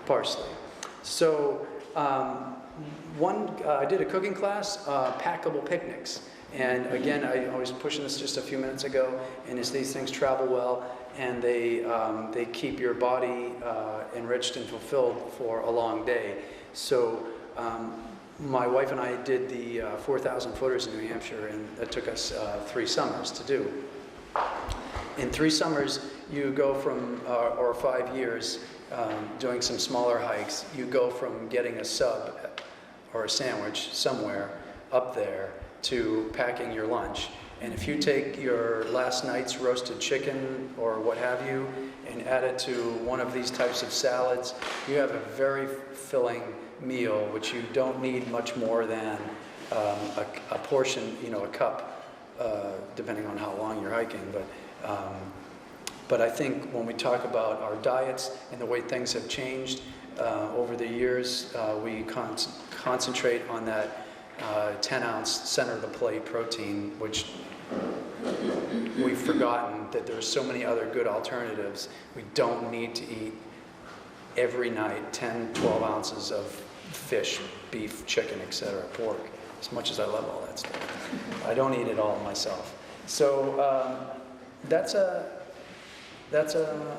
Speaker 5: parsley. So I did a cooking class, packable picnics. And again, I was pushing this just a few minutes ago, and as these things travel well, and they keep your body enriched and fulfilled for a long day. So my wife and I did the 4,000 footers in New Hampshire, and it took us 3 summers to do. In 3 summers, you go from, or 5 years, doing some smaller hikes, you go from getting a sub or a sandwich somewhere up there to packing your lunch. And if you take your last night's roasted chicken or what have you and add it to one of these types of salads, you have a very filling meal, which you don't need much more than a portion, a cup, depending on how long you're hiking. But I think when we talk about our diets and the way things have changed over the years, we concentrate on that 10-ounce center-of-the-plate protein, which we've forgotten that there's so many other good alternatives. We don't need to eat every night 10, 12 ounces of fish, beef, chicken, etc., pork, as much as I love all that stuff. I don't eat it all myself. So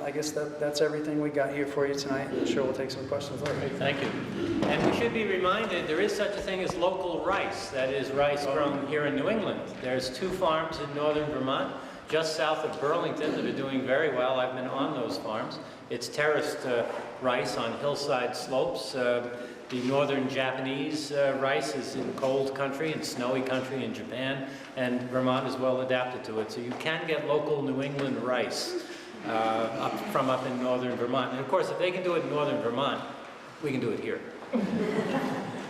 Speaker 5: I guess that's everything we got here for you tonight. I'm sure we'll take some questions later.
Speaker 1: Great, thank you. And we should be reminded there is such a thing as local rice, that is rice grown here in New England. There's 2 farms in northern Vermont, just south of Burlington, that are doing very well. I've been on those farms. It's terraced rice on hillside slopes. The northern Japanese rice is in cold country and snowy country in Japan, and Vermont is well adapted to it. So you can get local New England rice up in northern Vermont. And of course, if they can do it in northern Vermont, we can do it here.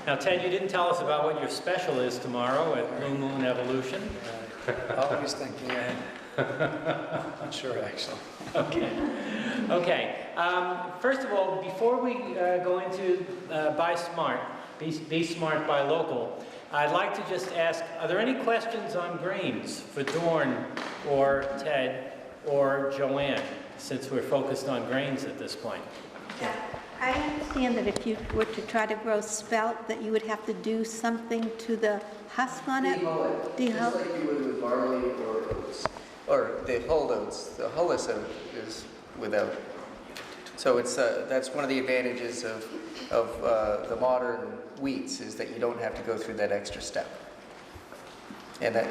Speaker 1: Now, Ted, you didn't tell us about what your special is tomorrow at Blue Moon Evolution.
Speaker 5: Always thinking ahead. Not sure, actually. Okay.
Speaker 1: First of all, before we go into Buy Smart, Be Smart, Buy Local, I'd like to just ask, are there any questions on grains for Dorn or Ted or Joanne, since we're focused on grains at this point?
Speaker 3: Yeah. I understand that if you were to try to grow spelt, that you would have to do something to the husk on it?
Speaker 2: Dehull it, just like you would with barley or oats. Or the hulled oats. The hullless oat is without. So it's that's one of the advantages of the modern wheats, is that you don't have to go through that extra step. And that,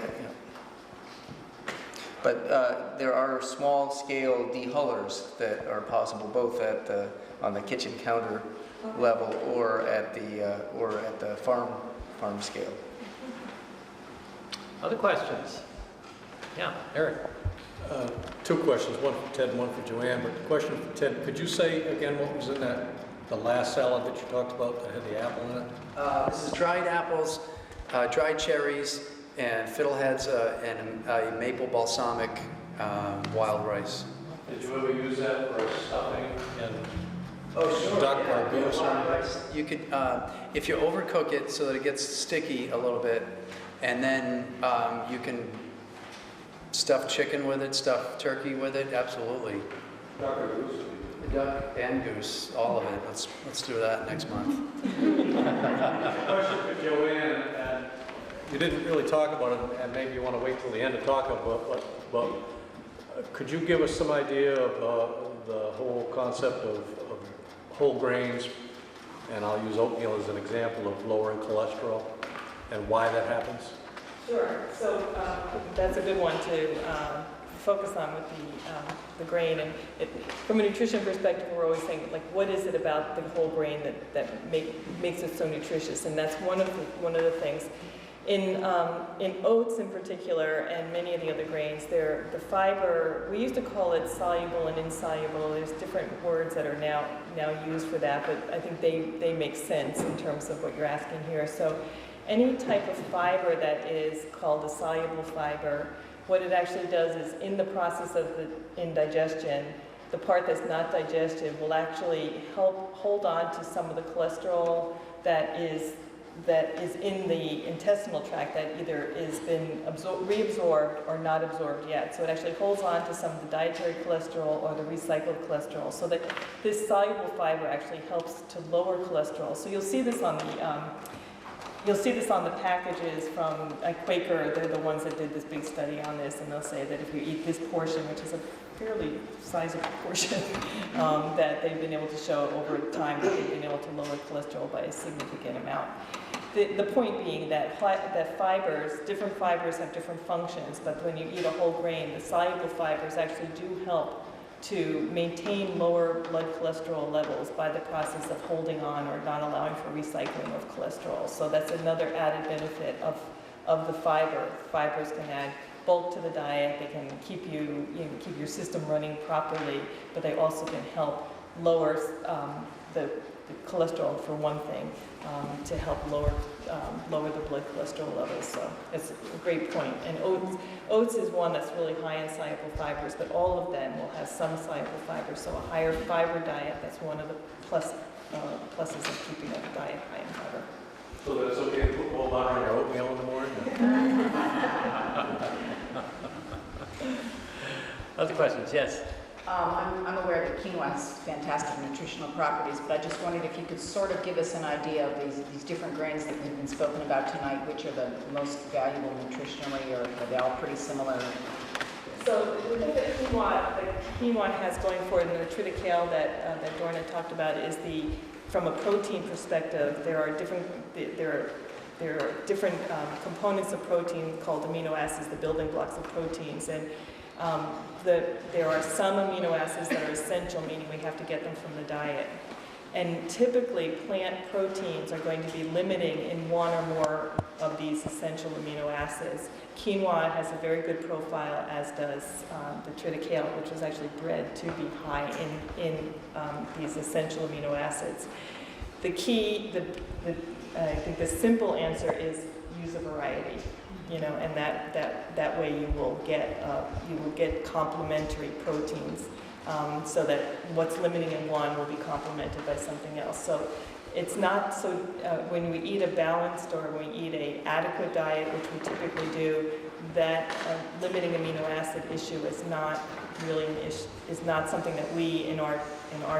Speaker 2: But there are small-scale dehullers that are possible, both on the kitchen counter level or at the farm scale.
Speaker 1: Other questions? Yeah, Eric.
Speaker 6: Two questions, one for Ted and one for Joanne. But the question for Ted, could you say again what was in the last salad that you talked about that had the apple in it?
Speaker 5: This is dried apples, dried cherries, and fiddleheads, and a maple balsamic wild rice.
Speaker 6: Did you ever use that for stuffing and duck or goose?
Speaker 5: Wild rice. You could, if you overcook it so that it gets sticky a little bit, and then you can stuff chicken with it, stuff turkey with it, absolutely.
Speaker 6: Duck or goose?
Speaker 5: Duck and goose, all of it. Let's do that next month.
Speaker 6: Question for Joanne, and you didn't really talk about it, and maybe you want to wait till the end to talk about it, but could you give us some idea of the whole concept of whole grains, and I'll use oatmeal as an example of lowering cholesterol, and why that happens?
Speaker 4: Sure. So that's a good one to focus on with the grain. And from a nutrition perspective, we're always saying, like, what is it about the whole grain that makes it so nutritious? And that's one of the things. In oats in particular, and many of the other grains, the fiber, we used to call it soluble and insoluble. There's different words that are now used for that, but I think they make sense in terms of what you're asking here. So any type of fiber that is called a soluble fiber, what it actually does is, in the process of indigestion, the part that's not digested will actually help hold on to some of the cholesterol that is in the intestinal tract that either has been reabsorbed or not absorbed yet. So it actually holds on to some of the dietary cholesterol or the recycled cholesterol, so that this soluble fiber actually helps to lower cholesterol. So you'll see this on the packages from Quaker. They're the ones that did this big study on this, and they'll say that if you eat this portion, which is a fairly sizable portion, that they've been able to show over time that they've been able to lower cholesterol by a significant amount. The point being that different fibers have different functions, but when you eat a whole grain, the soluble fibers actually do help to maintain lower blood cholesterol levels by the process of holding on or not allowing for recycling of cholesterol. So that's another added benefit of the fiber. Fibers can add bulk to the diet. They can keep keep your system running properly, but they also can help lower the cholesterol, for one thing, to help lower the blood cholesterol levels. So it's a great point. And oats is one that's really high in soluble fibers, but all of them will have some soluble fibers. So a higher fiber diet, that's one of the pluses of keeping a diet high in fiber.
Speaker 6: So that's okay to put more butter in your oatmeal in the morning?
Speaker 1: Other questions? Yes.
Speaker 7: I'm aware that quinoa has fantastic nutritional properties, but I just wondered if you could sort of give us an idea of these different grains that have been spoken about tonight, which are the most valuable nutritionally, or are they all pretty similar?
Speaker 4: So the thing that quinoa has going for it, and the triticale that Dorn had talked about, is from a protein perspective, there are different components of protein called amino acids, the building blocks of proteins, and there are some amino acids that are essential, meaning we have to get them from the diet. And typically, plant proteins are going to be limiting in one or more of these essential amino acids. Quinoa has a very good profile, as does the triticale, which was actually bred to be high in these essential amino acids. The key, I think the simple answer is use a variety. And that way you will get complementary proteins, so that what's limiting in one will be complemented by something else. So it's not so when we eat a balanced or when we eat an adequate diet, which we typically do, that limiting amino acid issue is not really is not something that we in our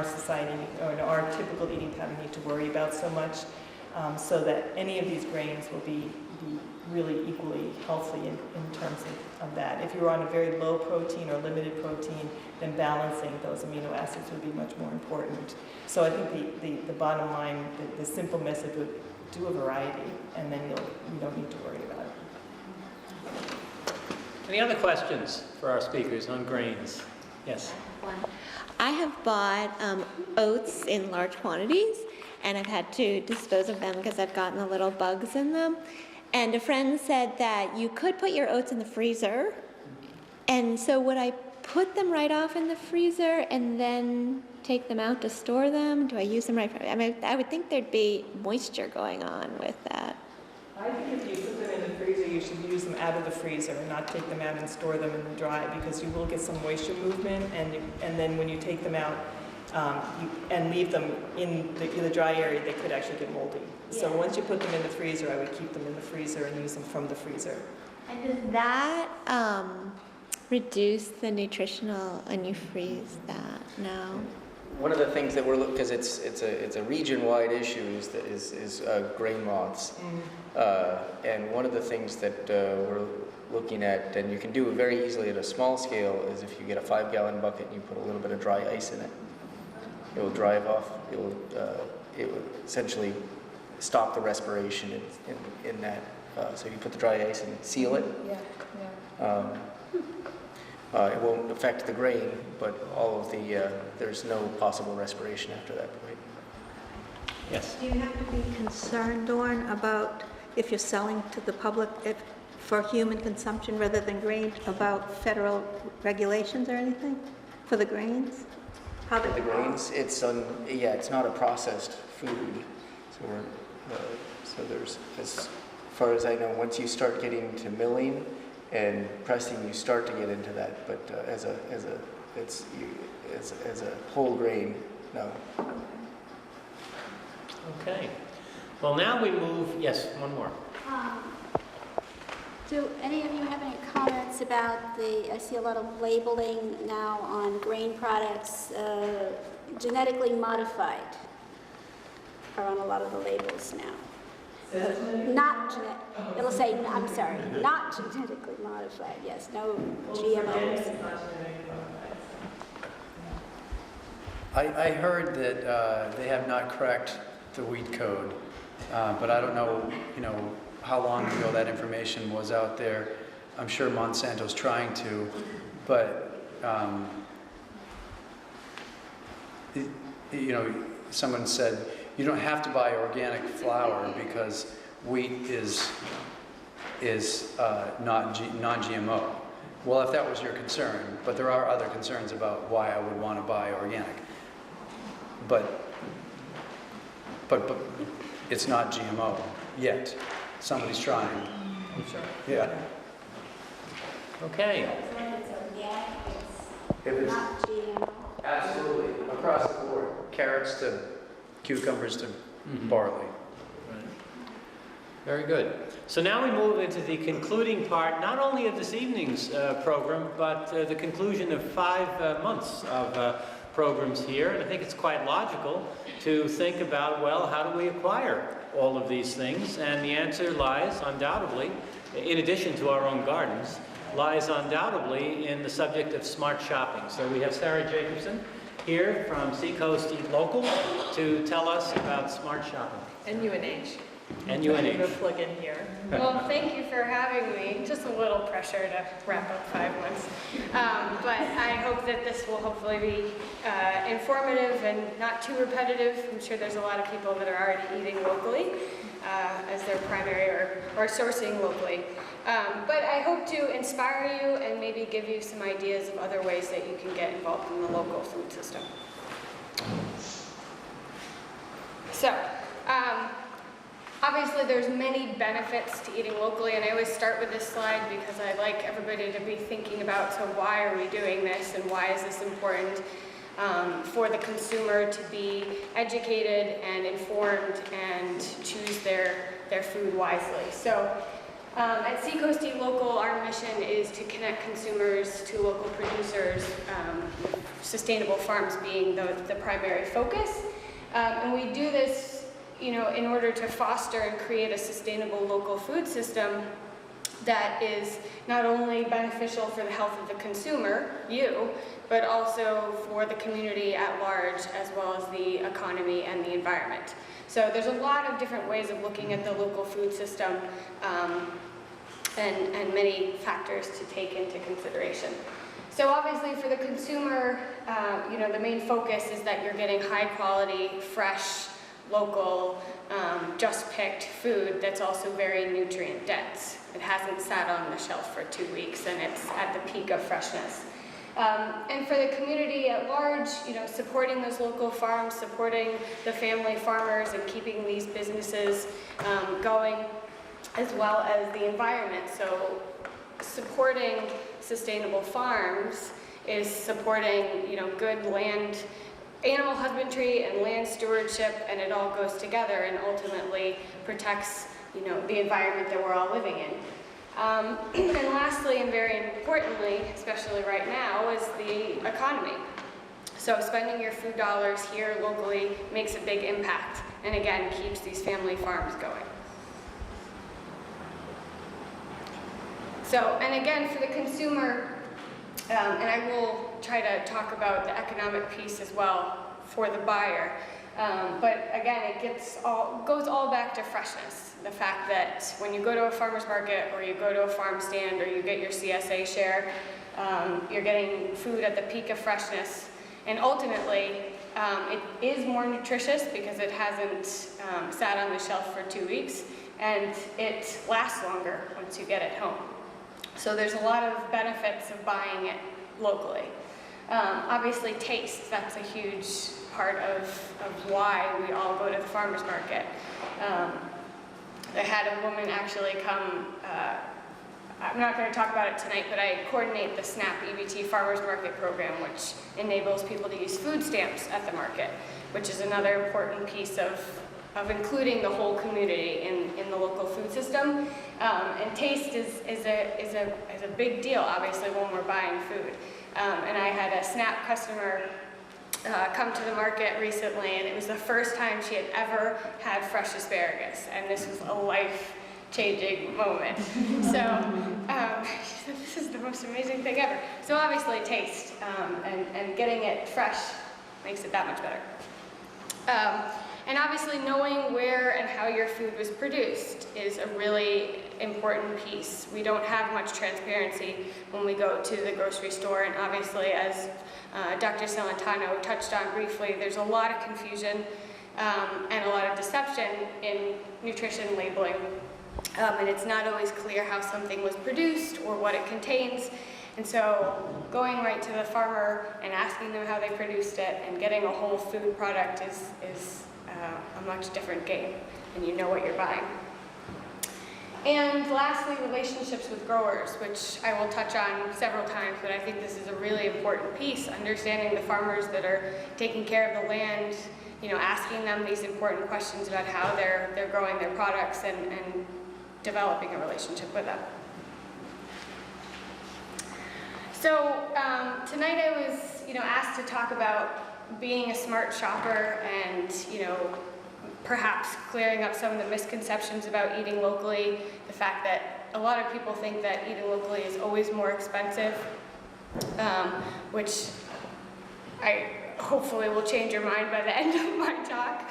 Speaker 4: society or in our typical eating pattern need to worry about so much. So that any of these grains will be really equally healthy in terms of that. If you're on a very low protein or limited protein, then balancing those amino acids would be much more important. So I think the bottom line, the simple message would do a variety, and then you don't need to worry about it.
Speaker 1: Any other questions for our speakers on grains? Yes.
Speaker 8: I have bought oats in large quantities, and I've had to dispose of them because I've gotten the little bugs in them. And a friend said that you could put your oats in the freezer And so would I put them right off in the freezer and then take them out to store them? Do I use them right from, I mean, I would think there'd be moisture going on with that.
Speaker 4: I think if you put them in the freezer, you should use them out of the freezer and not take them out and store them in the dry, because you will get some moisture movement, and then when you take them out and leave them in the dry area, they could actually get moldy. So once you put them in the freezer, I would keep them in the freezer and use them from the freezer.
Speaker 8: And does that reduce the nutritional when you freeze that? No.
Speaker 2: One of the things that we're looking, because it's a region-wide issue, is grain moths. And one of the things that we're looking at, and you can do it very easily at a small scale, is if you get a 5-gallon bucket and you put a little bit of dry ice in it. It will drive off. It will essentially stop the respiration in that. So you put the dry ice and seal it. It won't affect the grain, but all of the there's no possible respiration after that point.
Speaker 1: Yes.
Speaker 3: Do you have to be concerned, Dorn, about if you're selling to the public for human consumption rather than grain, about federal regulations or anything for the grains? How
Speaker 2: The grains, it's not a processed food, so there's, as far as I know, once you start getting to milling and pressing, you start to get into that. But as a whole grain, no.
Speaker 1: Okay. Well, now we move, yes, one more.
Speaker 9: Do any of you have any comments about I see a lot of labeling now on grain products, genetically modified are on a lot of the labels now. It'll say, I'm sorry, not genetically modified, yes, no GMOs.
Speaker 5: I heard that they have not cracked the wheat code, but I don't know, how long ago that information was out there. I'm sure Monsanto's trying to, but someone said you don't have to buy organic flour because wheat is not non-GMO. Well, if that was your concern, but there are other concerns about why I would want to buy organic. But it's not GMO yet. Somebody's trying.
Speaker 4: I'm sure.
Speaker 5: Yeah.
Speaker 1: Okay.
Speaker 5: If it's
Speaker 9: Not GMO.
Speaker 5: absolutely across the board, carrots to cucumbers to barley.
Speaker 1: Very good. So now we move into the concluding part, not only of this evening's program, but the conclusion of 5 months of programs here. And I think it's quite logical to think about, well, how do we acquire all of these things? And the answer lies undoubtedly, in addition to our own gardens, lies undoubtedly in the subject of smart shopping. So we have Sarah Jacobson here from Seacoast Eat Local to tell us about smart shopping.
Speaker 4: And UNH.
Speaker 1: And UNH.
Speaker 4: I'm going to plug in here.
Speaker 10: Well, thank you for having me. Just a little pressure to wrap up 5 months. But I hope that this will hopefully be informative and not too repetitive. I'm sure there's a lot of people that are already eating locally as their primary or sourcing locally. But I hope to inspire you and maybe give you some ideas of other ways that you can get involved in the local food system. So, obviously there's many benefits to eating locally, and I always start with this slide because I like everybody to be thinking about, so why are we doing this and why is this important for the consumer to be educated and informed and choose their food wisely. So at Seacoast Eat Local, our mission is to connect consumers to local producers, sustainable farms being the primary focus. And we do this in order to foster and create a sustainable local food system that is not only beneficial for the health of the consumer, but also for the community at large, as well as the economy and the environment. So there's a lot of different ways of looking at the local food system and many factors to take into consideration. So obviously for the consumer, the main focus is that you're getting high quality, fresh, local, just picked food that's also very nutrient dense. It hasn't sat on the shelf for 2 weeks and it's at the peak of freshness. And for the community at large, supporting those local farms, supporting the family farmers and keeping these businesses going, as well as the environment. So supporting sustainable farms is supporting, good land, animal husbandry and land stewardship, and it all goes together and ultimately protects, the environment that we're all living in. And lastly, and very importantly, especially right now, is the economy. So spending your food dollars here locally makes a big impact, and again, keeps these family farms going. So, and again, for the consumer, and I will try to talk about the economic piece as well for the buyer, but again, goes all back to freshness. The fact that when you go to a farmer's market or you go to a farm stand or you get your CSA share, you're getting food at the peak of freshness. And ultimately, it is more nutritious because it hasn't sat on the shelf for 2 weeks, and it lasts longer once you get it home. So there's a lot of benefits of buying it locally. Obviously, taste, that's a huge part of why we all go to the farmer's market. I had a woman actually come, I'm not going to talk about it tonight, but I coordinate the SNAP EBT Farmers Market Program, which enables people to use food stamps at the market, which is another important piece of including the whole community in the local food system. And taste is a big deal, obviously, when we're buying food. And I had a SNAP customer come to the market recently, and it was the first time she had ever had fresh asparagus, and this was a life-changing moment. So she said, this is the most amazing thing ever. So obviously taste, and getting it fresh makes it that much better. And obviously knowing where and how your food was produced is a really important piece. We don't have much transparency when we go to the grocery store, and obviously, as Dr. Celentano touched on briefly, there's a lot of confusion and a lot of deception in nutrition labeling. And it's not always clear how something was produced or what it contains. And so going right to the farmer and asking them how they produced it and getting a whole food product is a much different game, and you know what you're buying. And lastly, relationships with growers, which I will touch on several times, but I think this is a really important piece, understanding the farmers that are taking care of the land, asking them these important questions about how they're growing their products and developing a relationship with them. So tonight I was, asked to talk about being a smart shopper and, perhaps clearing up some of the misconceptions about eating locally, the fact that a lot of people think that eating locally is always more expensive, which I hopefully will change your mind by the end of my talk.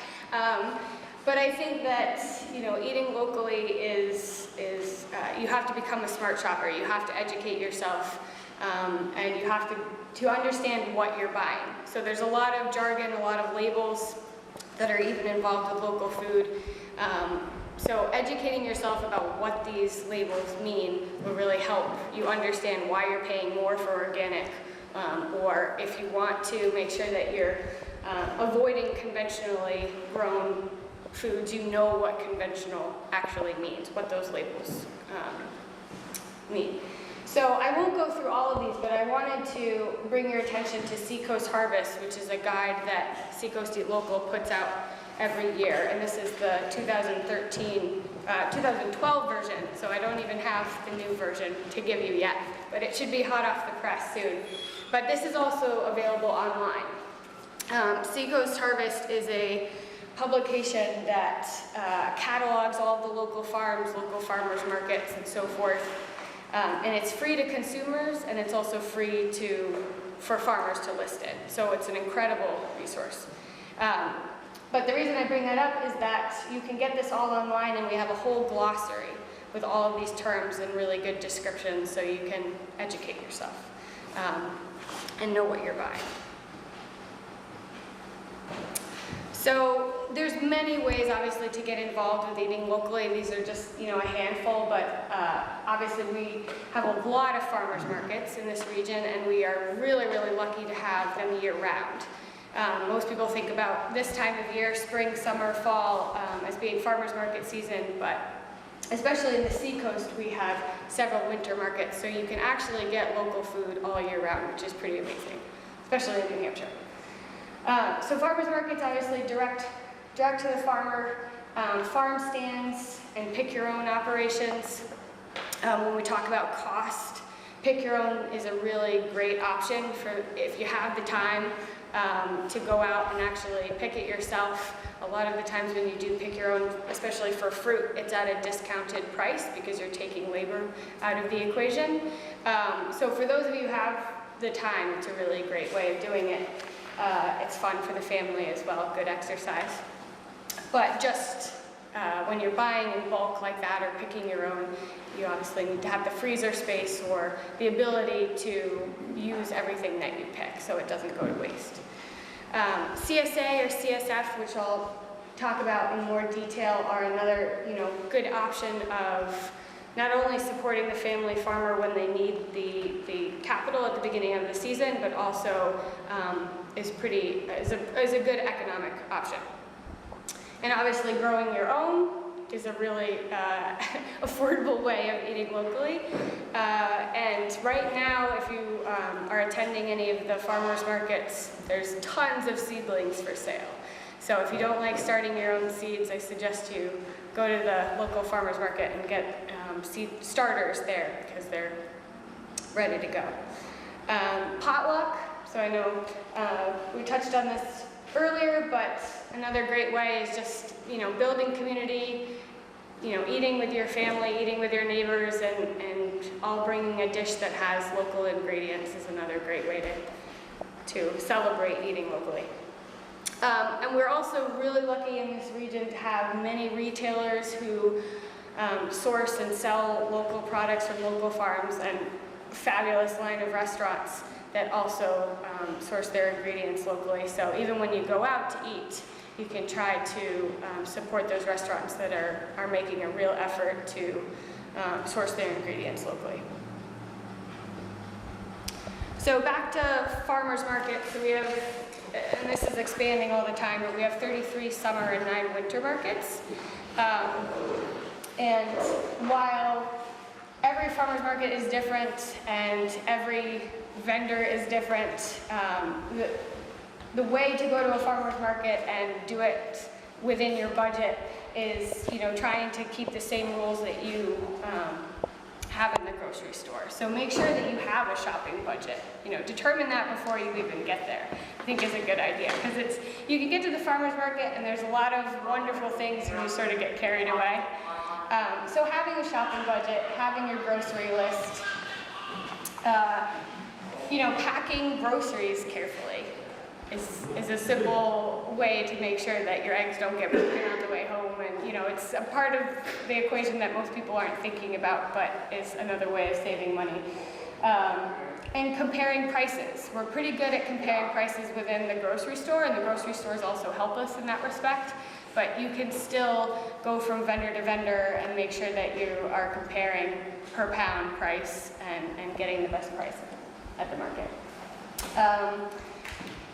Speaker 10: But I think that, eating locally is you have to become a smart shopper. You have to educate yourself, and you have to understand what you're buying. So there's a lot of jargon, a lot of labels that are even involved with local food. So educating yourself about what these labels mean will really help you understand why you're paying more for organic, or if you want to make sure that you're avoiding conventionally grown foods, you know what conventional actually means, what those labels mean. So I won't go through all of these, but I wanted to bring your attention to Seacoast Harvest, which is a guide that Seacoast Eat Local puts out every year. And this is the 2012 version, so I don't even have the new version to give you yet, but it should be hot off the press soon. But this is also available online. Seacoast Harvest is a publication that catalogs all the local farms, local farmers markets, and so forth. And it's free to consumers, and it's also free for farmers to list it. So it's an incredible resource. But the reason I bring that up is that you can get this all online, and we have a whole glossary with all of these terms and really good descriptions, so you can educate yourself and know what you're buying. So there's many ways, obviously, to get involved with eating locally. These are just, a handful, but obviously we have a lot of farmers markets in this region, and we are really, really lucky to have them year-round. Most people think about this time of year, spring, summer, fall, as being farmers market season, but especially in the seacoast, we have several winter markets, so you can actually get local food all year round, which is pretty amazing, especially in New Hampshire. So farmers markets, obviously direct to the farmer, farm stands, and pick your own operations. When we talk about cost, pick your own is a really great option for if you have the time to go out and actually pick it yourself. A lot of the times when you do pick your own, especially for fruit, it's at a discounted price because you're taking labor out of the equation. So for those of you who have the time, it's a really great way of doing it. It's fun for the family as well, good exercise. But just when you're buying in bulk like that or picking your own, you obviously need to have the freezer space or the ability to use everything that you pick so it doesn't go to waste. CSA or CSF, which I'll talk about in more detail, are another good option of not only supporting the family farmer when they need the capital at the beginning of the season, but also is a good economic option. And obviously growing your own is a really affordable way of eating locally. And right now, if you are attending any of the farmers markets, there's tons of seedlings for sale. So if you don't like starting your own seeds, I suggest you go to the local farmers market and get seed starters there because they're ready to go. Potluck, so I know we touched on this earlier, but another great way is just, building community, eating with your family, eating with your neighbors, and all bringing a dish that has local ingredients is another great way to celebrate eating locally. And we're also really lucky in this region to have many retailers who source and sell local products from local farms, and a fabulous line of restaurants that also source their ingredients locally. So even when you go out to eat, you can try to support those restaurants that are making a real effort to source their ingredients locally. So back to farmers markets, so we have, and this is expanding all the time, but we have 33 summer and 9 winter markets. And while every farmer's market is different and every vendor is different, the way to go to a farmer's market and do it within your budget is, trying to keep the same rules that you have in the grocery store. So make sure that you have a shopping budget. Determine that before you even get there, I think is a good idea, because you can get to the farmer's market and there's a lot of wonderful things and you sort of get carried away. So having a shopping budget, having your grocery list, packing groceries carefully is a simple way to make sure that your eggs don't get broken on the way home. And it's a part of the equation that most people aren't thinking about, but is another way of saving money. And comparing prices. We're pretty good at comparing prices within the grocery store, and the grocery stores also help us in that respect. But you can still go from vendor to vendor and make sure that you are comparing per pound price and getting the best price at the market.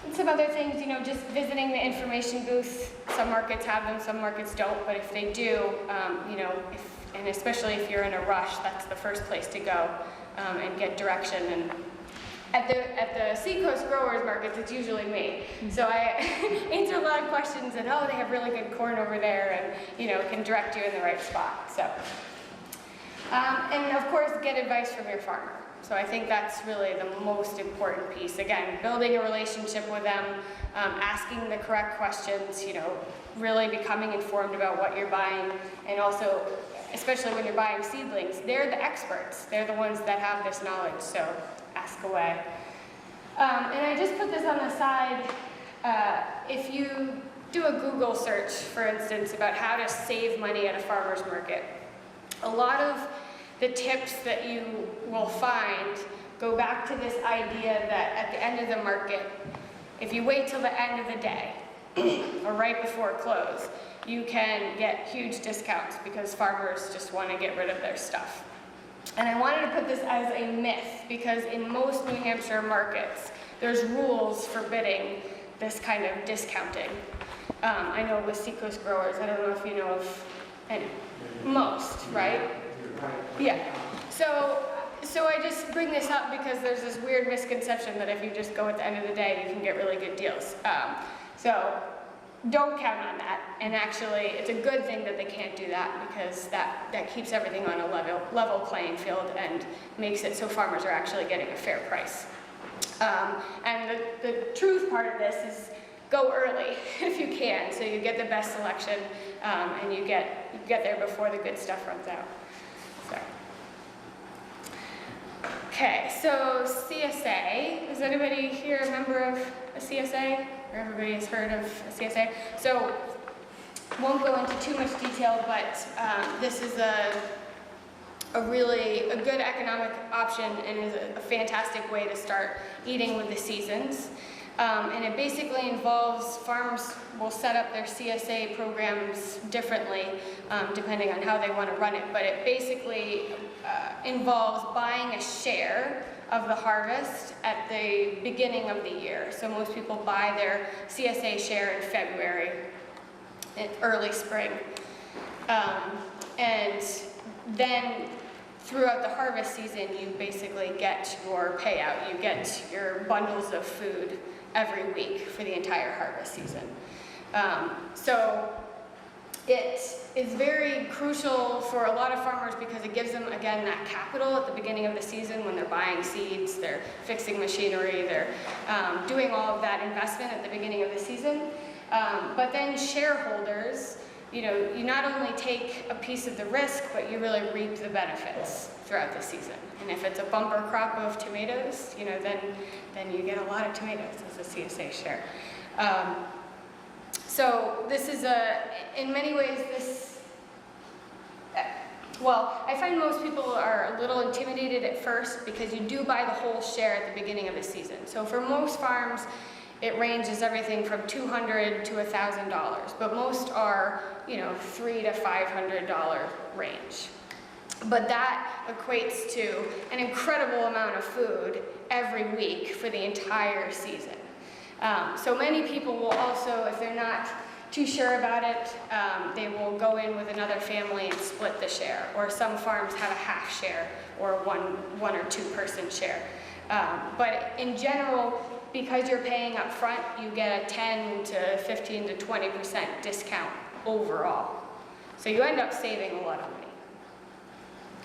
Speaker 10: And some other things, just visiting the information booth. Some markets have them, some markets don't, but if they do, and especially if you're in a rush, that's the first place to go and get direction. And at the Seacoast Growers Markets, it's usually me. So I answer a lot of questions and, they have really good corn over there, and, can direct you in the right spot. So, and of course, get advice from your farmer. So I think that's really the most important piece. Again, building a relationship with them, asking the correct questions, really becoming informed about what you're buying, and also, especially when you're buying seedlings, they're the experts. They're the ones that have this knowledge, so ask away. And I just put this on the side. If you do a Google search, for instance, about how to save money at a farmer's market, a lot of the tips that you will find go back to this idea that at the end of the market, if you wait till the end of the day, or right before close, you can get huge discounts because farmers just want to get rid of their stuff. And I wanted to put this as a myth because in most New Hampshire markets, there's rules forbidding this kind of discounting. I know with Seacoast growers, I don't know if you know of any, most, right? Yeah. So I just bring this up because there's this weird misconception that if you just go at the end of the day, you can get really good deals. So don't count on that. And actually, it's a good thing that they can't do that because that keeps everything on a level playing field and makes it so farmers are actually getting a fair price. And the truth part of this is go early if you can, so you get the best selection and you get there before the good stuff runs out. So. Okay, so CSA, is anybody here a member of a CSA? Or everybody has heard of a CSA? So, won't go into too much detail, but this is a good economic option and is a fantastic way to start eating with the seasons. And it basically involves farms will set up their CSA programs differently depending on how they want to run it, but it basically involves buying a share of the harvest at the beginning of the year. So most people buy their CSA share in February, in early spring. And then throughout the harvest season, you basically get your payout. You get your bundles of food every week for the entire harvest season. So it is very crucial for a lot of farmers because it gives them, again, that capital at the beginning of the season when they're buying seeds, they're fixing machinery, they're doing all of that investment at the beginning of the season. But then shareholders, you not only take a piece of the risk, but you really reap the benefits throughout the season. And if it's a bumper crop of tomatoes, then you get a lot of tomatoes as a CSA share. So this is in many ways I find most people are a little intimidated at first because you do buy the whole share at the beginning of the season. So for most farms, it ranges everything from $200 to $1,000, but most are, $300 to $500 range. But that equates to an incredible amount of food every week for the entire season. So many people will also, if they're not too sure about it, they will go in with another family and split the share. Or some farms have a half share or one or two person share. But in general, because you're paying up front, you get a 10 to 15 to 20% discount overall. So you end up saving a lot of money.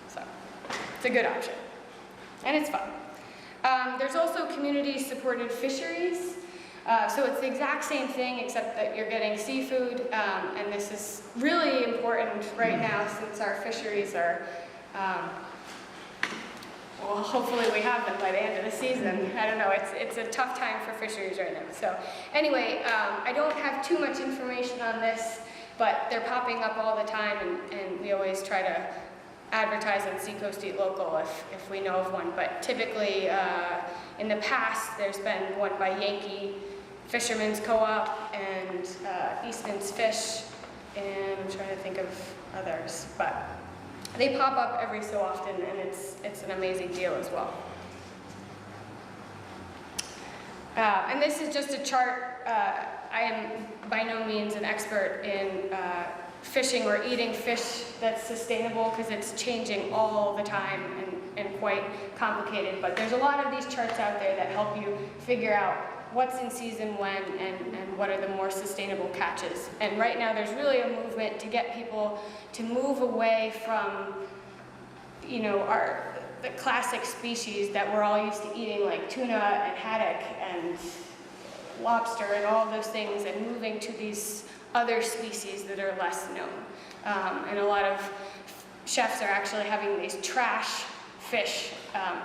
Speaker 10: So it's a good option. And it's fun. There's also community-supported fisheries. So it's the exact same thing, except that you're getting seafood, and this is really important right now since our fisheries are, well, hopefully we have them by the end of the season. I don't know, it's a tough time for fisheries right now. So anyway, I don't have too much information on this, but they're popping up all the time, and we always try to advertise on Seacoast Eat Local if we know of one. But typically, in the past, there's been one by Yankee Fishermen's Co-op and Eastman's Fish, and I'm trying to think of others. But they pop up every so often, and it's an amazing deal as well. And this is just a chart. I am by no means an expert in fishing or eating fish that's sustainable because it's changing all the time and quite complicated. But there's a lot of these charts out there that help you figure out what's in season when and what are the more sustainable catches. And right now there's really a movement to get people to move away from, the classic species that we're all used to eating, like tuna and haddock and lobster and all those things, and moving to these other species that are less known. And a lot of chefs are actually having these trash fish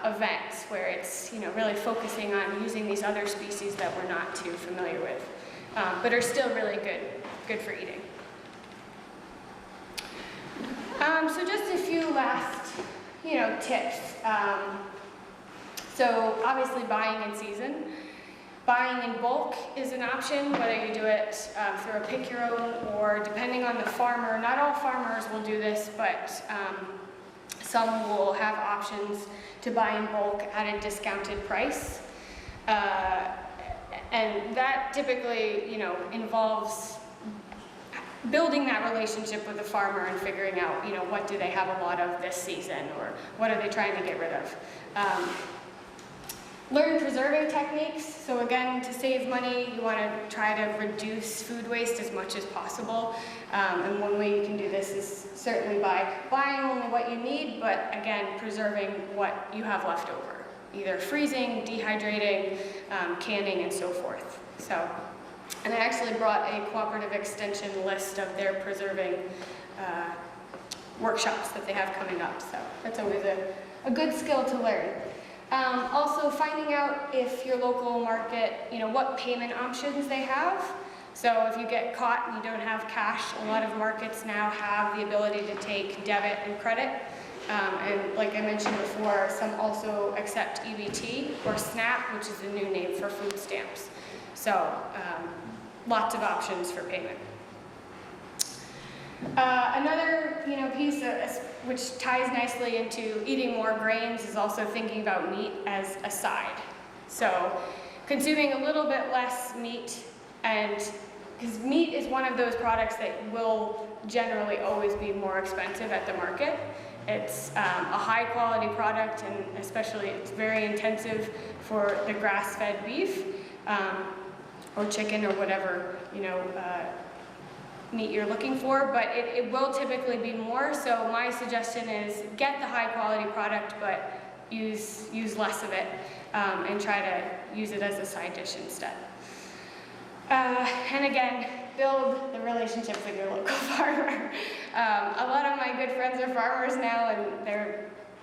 Speaker 10: events where it's really focusing on using these other species that we're not too familiar with, but are still really good for eating. So just a few last tips. So obviously buying in season. Buying in bulk is an option, whether you do it through a pick your own or depending on the farmer. Not all farmers will do this, but some will have options to buy in bulk at a discounted price. And that typically, involves building that relationship with the farmer and figuring out, what do they have a lot of this season or what are they trying to get rid of. Learn preserving techniques. So again, to save money, you want to try to reduce food waste as much as possible. And one way you can do this is certainly by buying only what you need, but again, preserving what you have left over. Either freezing, dehydrating, canning, and so forth. And I actually brought a cooperative extension list of their preserving workshops that they have coming up. So that's always a good skill to learn. Also finding out if your local market, what payment options they have. So if you get caught and you don't have cash, a lot of markets now have the ability to take debit and credit. And like I mentioned before, some also accept EBT or SNAP, which is a new name for food stamps. So lots of options for payment. Another piece which ties nicely into eating more grains is also thinking about meat as a side. So consuming a little bit less meat, and because meat is one of those products that will generally always be more expensive at the market. It's a high quality product, and especially it's very intensive for the grass-fed beef or chicken or whatever meat you're looking for, but it will typically be more. So my suggestion is get the high quality product, but use less of it and try to use it as a side dish instead. And again, build the relationships with your local farmer. A lot of my good friends are farmers now, and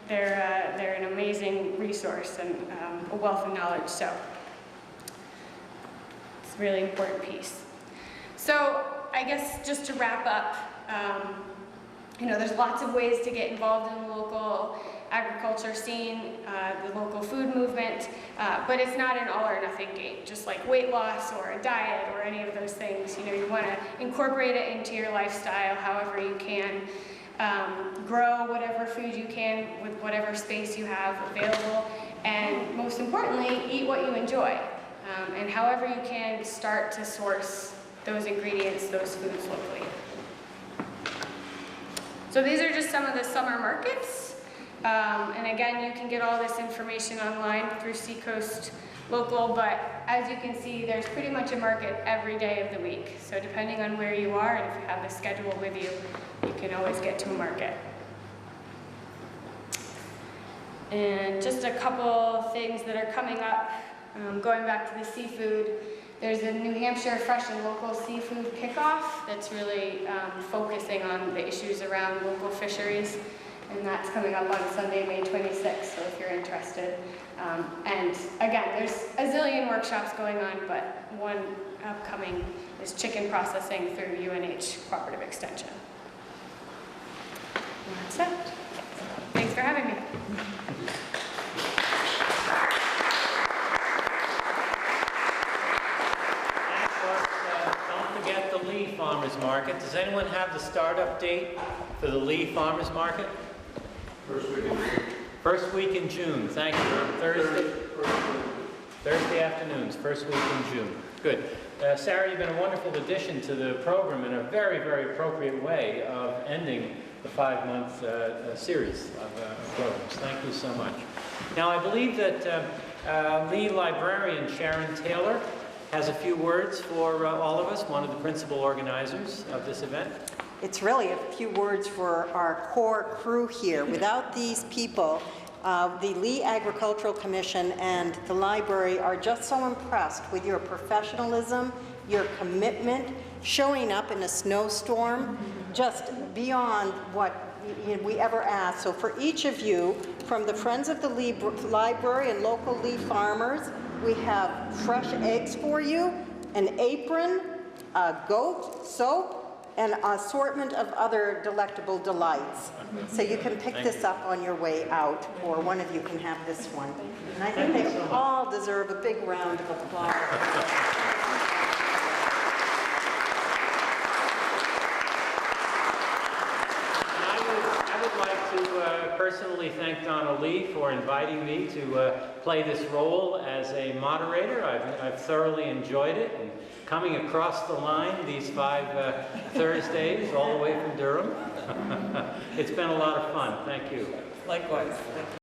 Speaker 10: they're an amazing resource and a wealth of knowledge. So it's a really important piece. So I guess just to wrap up, there's lots of ways to get involved in the local agriculture scene, the local food movement, but it's not an all or nothing game, just like weight loss or a diet or any of those things. You want to incorporate it into your lifestyle however you can, grow whatever food you can with whatever space you have available, and most importantly, eat what you enjoy. And however you can, start to source those ingredients, those foods locally. So these are just some of the summer markets. And again, you can get all this information online through Seacoast Local, but as you can see, there's pretty much a market every day of the week. So depending on where you are, and if you have the schedule with you, you can always get to a market. And just a couple things that are coming up, going back to the seafood. There's a New Hampshire Fresh and Local Seafood Kickoff that's really focusing on the issues around local fisheries, and that's coming up on Sunday, May 26th, so if you're interested. And again, there's a zillion workshops going on, but one upcoming is chicken processing through UNH Cooperative Extension. And that's it. Thanks for having me.
Speaker 1: Farmers Market. Does anyone have the startup date for the Lee Farmers Market? First week in June. Thank you. Thursday afternoons, first week in June. Good. Sarah, you've been a wonderful addition to the program in a very, very appropriate way of ending the 5-month series of programs. Thank you so much. Now, I believe that Lee librarian Sharon Taylor has a few words for all of us, one of the principal organizers of this event.
Speaker 11: It's really a few words for our core crew here. Without these people, the Lee Agricultural Commission and the library are just so impressed with your professionalism, your commitment, showing up in a snowstorm, just beyond what we ever asked. So for each of you, from the Friends of the Lee Library and local Lee farmers, we have fresh eggs for you, an apron, goat soap, and an assortment of other delectable delights. So you can pick this up on your way out, or one of you can have this one. And I think they all deserve a big round of applause.
Speaker 1: I would like to personally thank Donna Lee for inviting me to play this role as a moderator. I've thoroughly enjoyed it, and coming across the line these 5 Thursdays all the way from Durham. It's been a lot of fun. Thank you.
Speaker 4: Likewise. Thank you.